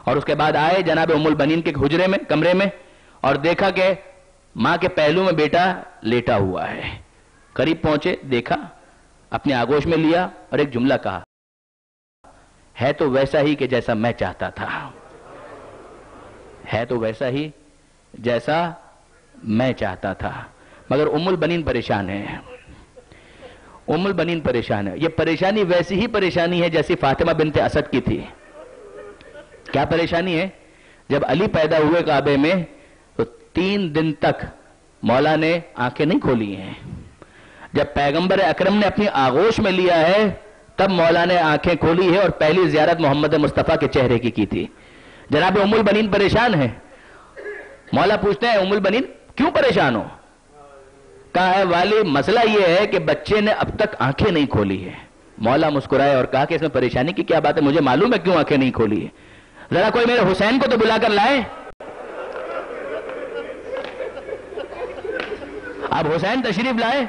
Speaker 1: اور اس کے بعد آئے جناب ام البنین کے حجرے میں، کمرے میں، اور دیکھا کہ ماں کے پہلو میں بیٹا لیٹا ہوا ہے۔ قریب پہنچے، دیکھا، اپنے آغوش میں لیا اور ایک جملہ کہا، ہے تو ویسا ہی کہ جیسا میں چاہتا تھا، ہے تو ویسا ہی جیسا میں چاہتا تھا۔ مگر ام البنین پریشان ہے، ام البنین پریشان ہے۔ یہ پریشانی ویسی ہی پریشانی ہے جیسی فاطمہ بنت اسد کی تھی۔ کیا پریشانی ہے؟ جب علی پیدا ہوئے کعبے میں تو 3 دن تک مولا نے آنکھیں نہیں کھولی ہیں۔ جب پیغمبر اکرم نے اپنی آغوش میں لیا ہے تب مولا نے آنکھیں کھولی ہے اور پہلی زیارت محمد مصطفیٰ کے چہرے کی تھی۔ جناب ام البنین پریشان ہے۔ مولا پوچھتے ہیں ام البنین کیوں پریشان ہو؟ کہا ہے والی مسئلہ یہ ہے کہ بچے نے اب تک آنکھیں نہیں کھولی ہے۔ مولا مسکرائے اور کہا کہ اس میں پریشانی کی کیا بات ہے، مجھے معلوم ہے کیوں آنکھیں نہیں کھولی ہے، ذرا کوئی میرے حسین کو تو بلا کر لائے۔ اب حسین تشریف لائے۔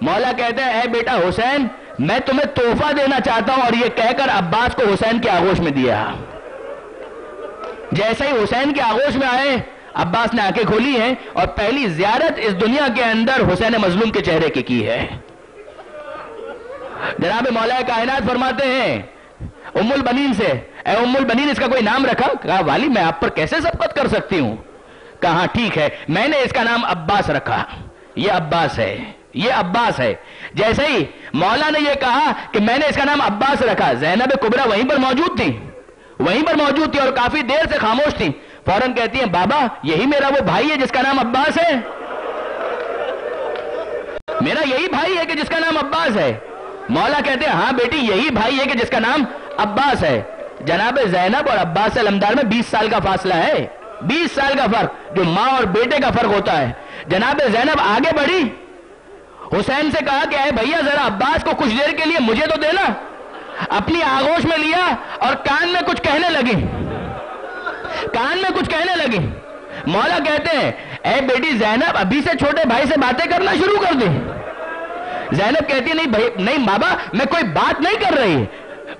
Speaker 1: مولا کہتے ہیں اے بیٹا حسین میں تمہیں تحفہ دینا چاہتا ہوں، اور یہ کہہ کر عباس کو حسین کے آغوش میں دیا۔ جیسے ہی حسین کے آغوش میں آئے عباس نے آنکھیں کھولی ہیں اور پہلی زیارت اس دنیا کے اندر حسین مظلوم کے چہرے کی ہے۔ جناب مولا کائنات فرماتے ہیں ام البنین سے، اے ام البنین اس کا کوئی نام رکھا؟ کہا والی میں آپ پر کیسے سبقت کر سکتی ہوں؟ کہا ٹھیک ہے میں نے اس کا نام عباس رکھا، یہ عباس ہے، یہ عباس ہے۔ جیسے ہی مولا نے یہ کہا کہ میں نے اس کا نام عباس رکھا، زینب کبریٰ وہیں پر موجود تھی، وہیں پر موجود تھی اور کافی دیر سے خاموش تھی۔ فوراً کہتی ہیں بابا یہی میرا وہ بھائی ہے جس کا نام عباس ہے، میرا یہی بھائی ہے کہ جس کا نام عباس ہے۔ مولا کہتے ہیں ہاں بیٹی یہی بھائی ہے کہ جس کا نام عباس ہے۔ جناب زینب اور عباس سے لمدار میں 20 سال کا فاصلہ ہے، 20 سال کا فرق، جو ماں اور بیٹے کا فرق ہوتا ہے۔ جناب زینب آگے بڑھی، حسین سے کہا کہ اے بھیا ذرا عباس کو کچھ دیر کے لیے مجھے تو دینا۔ اپنی آغوش میں لیا اور کان میں کچھ کہنے لگی۔ کان میں کچھ کہنے لگی. مولا کہتے ہیں اے بیٹی زینب ابھی سے چھوٹے بھائی سے باتیں کرنا شروع کر دی. زینب کہتی ہے نہیں بھائی نہیں بابا میں کوئی بات نہیں کر رہی,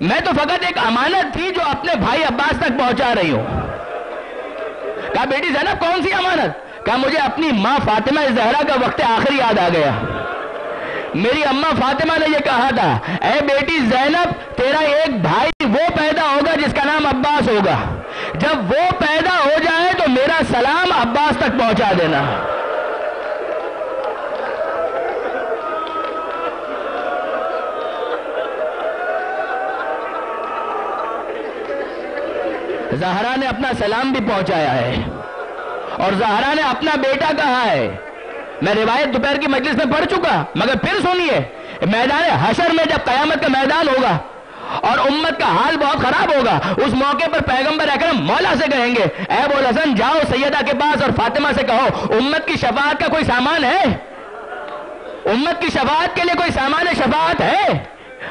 Speaker 1: میں تو فقط ایک امانت تھی جو اپنے بھائی عباس تک پہنچا رہی ہوں. کہا بیٹی زینب کون سی امانت؟ کہا مجھے اپنی ماں فاطمہ زہرا کا وقت آخری یاد آ گیا. میری اماں فاطمہ نے یہ کہا تھا اے بیٹی زینب تیرا ایک بھائی وہ پیدا ہوگا جس کا نام عباس ہوگا, جب وہ پیدا ہو جائے تو میرا سلام عباس تک پہنچا دینا. زہرا نے اپنا سلام بھی پہنچایا ہے اور زہرا نے اپنا بیٹا کہا ہے. میں روایت دوپہر کی مجلس میں پڑھ چکا مگر پھر سنیے, میدان حشر میں جب قیامت کا میدان ہوگا اور امت کا حال بہت خراب ہوگا, اس موقع پر پیغمبر اکرم مولا سے کہیں گے اے ابو الحسن جاؤ سیدہ کے پاس اور فاطمہ سے کہو امت کی شفاعت کا کوئی سامان ہے, امت کی شفاعت کے لیے کوئی سامان شفاعت ہے؟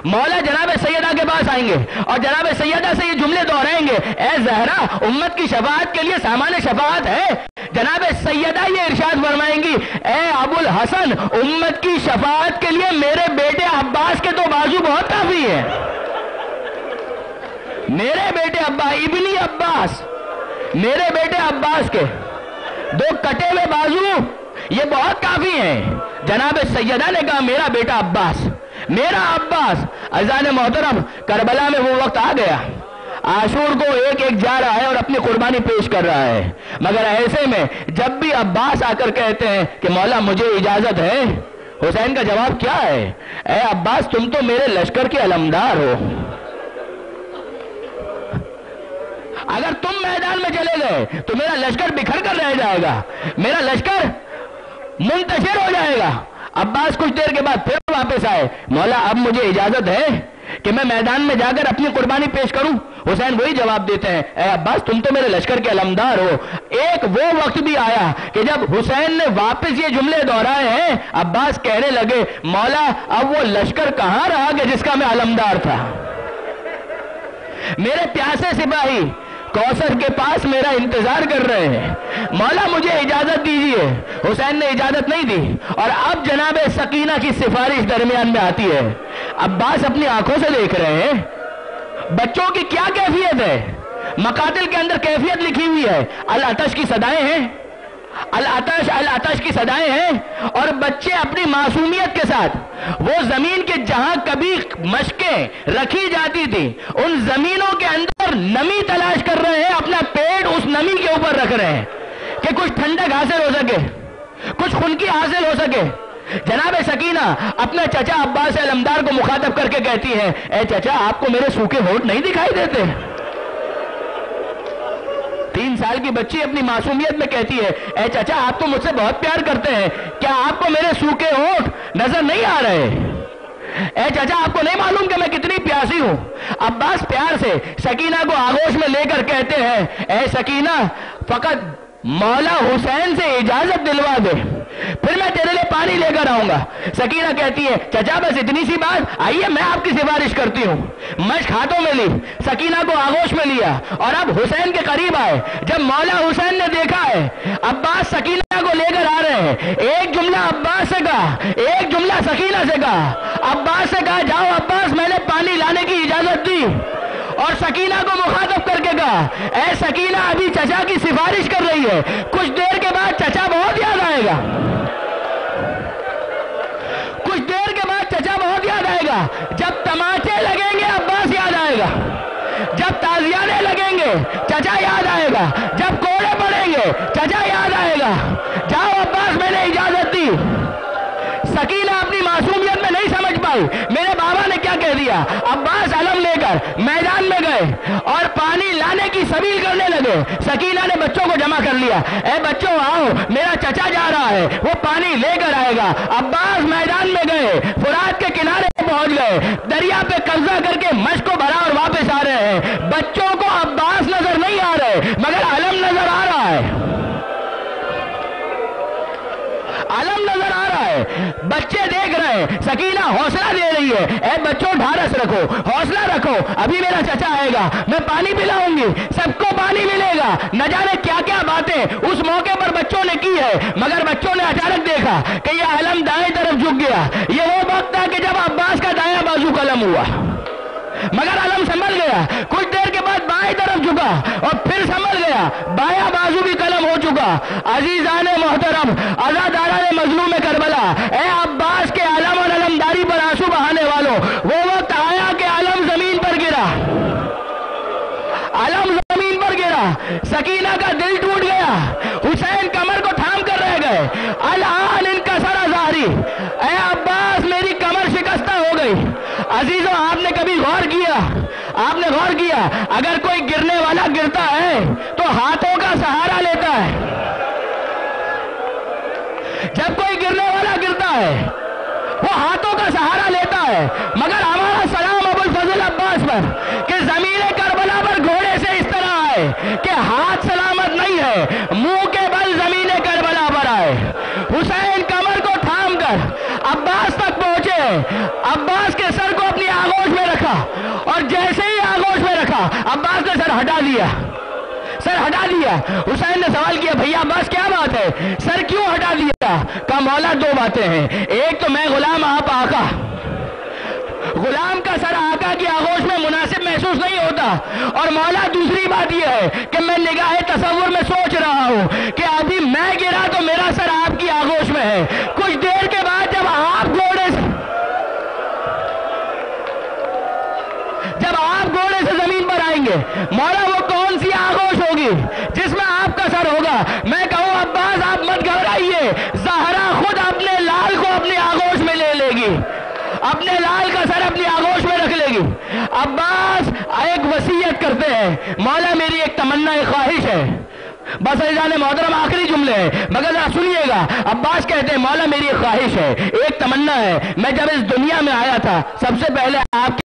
Speaker 1: مولا جناب سیدہ کے پاس آئیں گے اور جناب سیدہ سے یہ جملے دہرائیں گے اے زہرا امت کی شفاعت کے لیے سامان شفاعت ہے؟ جناب سیدہ یہ ارشاد فرمائیں گی اے ابو الحسن امت کی شفاعت کے لیے میرے بیٹے عباس کے تو بازو بہت کافی ہے. میرے بیٹے ابنی عباس, میرے بیٹے عباس کے دو کٹے ہوئے بازو یہ بہت کافی ہیں. جناب سیدہ نے کہا میرا بیٹا عباس, میرا عباس. عزیزان محترم کربلا میں وہ وقت آ گیا, عاشور کو ایک ایک جا رہا ہے اور اپنی قربانی پیش کر رہا ہے, مگر ایسے میں جب بھی عباس آ کر کہتے ہیں کہ مولا مجھے اجازت ہے, حسین کا جواب کیا ہے اے عباس تم تو میرے لشکر کے علمدار ہو, اگر تم میدان میں چلے گئے تو میرا لشکر بکھر کر رہ جائے گا, میرا لشکر منتشر ہو جائے گا. عباس کچھ دیر کے بعد پھر واپس آئے, مولا اب مجھے اجازت ہے کہ میں میدان میں جا کر اپنی قربانی پیش کروں؟ حسین وہی جواب دیتے ہیں اے عباس تم تو میرے لشکر کے علمدار ہو. ایک وہ وقت بھی آیا کہ جب حسین نے واپس یہ جملے دہرائے ہیں, عباس کہنے لگے مولا اب وہ لشکر کہاں رہا کہ جس کا میں علمدار تھا. میرے پیاسے سپاہی کوثر کے پاس میرا انتظار کر رہے ہیں, مولا مجھے اجازت دیجیے. حسین نے اجازت نہیں دی اور اب جناب سکینہ کی سفارش درمیان میں آتی ہے. عباس اپنی آنکھوں سے دیکھ رہے ہیں بچوں کی کیا کیفیت ہے, مقاتل کے اندر کیفیت لکھی ہوئی ہے, العطش کی صدائیں ہیں, العطش کی صدائیں ہیں اور بچے اپنی معصومیت کے ساتھ وہ زمین کے جہاں کبھی مشقیں رکھی جاتی تھی ان زمینوں کے اندر نمی تلاش کر رہے ہیں, اپنا پیٹ اس نمی کے اوپر رکھ رہے ہیں کہ کچھ ٹھنڈک حاصل ہو سکے, کچھ خنکی حاصل ہو سکے. جناب سکینہ اپنے چچا عباس علمدار کو مخاطب کر کے کہتی ہے اے چچا آپ کو میرے سوکھے ہونٹ نہیں دکھائی دیتے؟ 3 سال کی بچی اپنی معصومیت میں کہتی ہے اے چچا آپ تو مجھ سے بہت پیار کرتے ہیں, کیا آپ کو میرے سوکھے ہونٹ نظر نہیں آ رہے؟ اے چچا آپ کو نہیں معلوم کہ میں کتنی پیاسی ہوں؟ عباس پیار سے سکینہ کو آغوش میں لے کر کہتے ہیں اے سکینہ فقط مولا حسین سے اجازت دلوا دے پھر میں تیرے لیے پانی لے کر آؤں گا. سکینہ کہتی ہے چچا بس اتنی سی بات, آئیے میں آپ کی سفارش کرتی ہوں. مشق ہاتھوں میں لی, سکینہ کو آغوش میں لیا اور اب حسین کے قریب آئے. جب مولا حسین نے دیکھا ہے عباس سکینہ کو لے کر آ رہے ہیں, ایک جملہ عباس سے کہا, ایک جملہ سکینہ سے کہا. عباس سے کہا جاؤ عباس میں نے پانی لانے کی اجازت دی, اور سکینہ کو مخاطب کر کے کہا اے سکینہ ابھی چچا کی سفارش کر رہی ہے, کچھ دیر کے بعد چچا بہت یاد آئے گا, کچھ دیر کے بعد چچا بہت یاد آئے گا. جب تماچے لگیں گے عباس یاد آئے گا, جب تازیانے لگیں گے چچا یاد آئے گا, جب کوڑے پڑیں گے چچا یاد آئے گا. جاؤ عباس میں نے اجازت دی. سکینہ اپنی معصومیت میں نہیں سمجھ پائی میرے بابا نے کیا کہہ دیا. عباس علم لے کر میدان میں گئے اور پانی لانے کی سبیل کرنے لگے. سکینہ نے بچوں کو جمع کر لیا, اے بچوں آؤ میرا چچا جا رہا ہے وہ پانی لے کر آئے گا. عباس میدان میں گئے, فرات کے کنارے پہنچ گئے, دریا پہ قبضہ کر کے مشق کو بھرا اور واپس آ رہے ہیں. بچوں کو عباس نظر نہیں آ رہے مگر علم نظر آ رہا ہے, علم نظر آ رہا ہے.
Speaker 2: ہے. بچے دیکھ رہے ہیں, سکینہ حوصلہ دے رہی ہے, اے بچوں ڈھارس رکھو, حوصلہ رکھو, ابھی میرا چچا آئے گا, میں پانی پلاؤں گی, سب کو پانی ملے گا. نہ جانے کیا کیا باتیں اس موقع پر بچوں نے کی ہے, مگر بچوں نے اچانک دیکھا کہ یہ علم دائیں طرف جھک گیا. یہ وہ وقت تھا کہ جب عباس کا دایاں بازو قلم ہوا, مگر علم سنبھل گیا. کچھ دیر کے بعد بائیں طرف جھکا اور پھر سنبھل گیا, بایاں بازو بھی قلم ہو چکا. عزیزان محترم, عزاداران مظلوم کربلا, اے عباس کے علم اور علمداری پر آنسو بہانے والوں, وہ وقت آیا کہ علم زمین پر گرا, علم زمین پر گرا. سکینہ کا دل ٹوٹ گیا, حسین کمر کو تھام کر رہ گئے. الان انکسر ظہری, اے عباس میری کمر شکستہ ہو گئی. عزیزوں, آپ نے کبھی غور کیا, آپ نے غور کیا, اگر کوئی گرنے والا گرتا ہے تو ہاتھوں کا سہارا لیتا ہے. جب کوئی گرنے والا گرتا ہے وہ ہاتھوں کا سہارا لیتا ہے. مگر ہمارا سلام ابو الفضل عباس پر کہ زمین کربلا پر گھوڑے سے اس طرح آئے کہ ہاتھ سلامت نہیں ہے, منہ کے بل زمین کربلا پر آئے. حسین کمر کو تھام کر عباس تک پہنچے, عباس کے سر کو اپنی آغوش میں رکھا, اور جیسے ہی آغوش میں رکھا عباس نے سر ہٹا دیا, سر ہٹا دیا. حسین نے سوال کیا, بھیا عباس کیا بات ہے, سر کیوں ہٹا دیا؟ کہا مولا دو باتیں ہیں, ایک تو میں غلام, آپ آقا. غلام کا سر آقا کی آغوش میں مناسب محسوس نہیں ہوتا, اور مولا دوسری بات یہ ہے کہ میں نگاہ تصور میں سوچ رہا ہوں کہ ابھی میں گرا تو میرا سر آپ کی آغوش میں ہے. کچھ دیر کے بعد جب آپ گھوڑے سے زمین پر آئیں گے, مولا وہ کون سی آغوش ہوگی جس میں آپ کا سر ہوگا؟ میں کہوں عباس آپ مت گھبرائیے, زہرا خود اپنے لال کو اپنی آغوش میں لے لے گی, اپنے لال کا سر اپنی آغوش میں رکھ لے گی. عباس ایک وصیت کرتے ہیں, مولا میری ایک تمنا, ایک خواہش ہے. بس عزیزان محترم آخری جملے ہیں مگر ذرا سنیے گا. عباس کہتے ہیں مولا میری ایک خواہش ہے, ایک تمنا ہے. میں جب اس دنیا میں آیا تھا سب سے پہلے آپ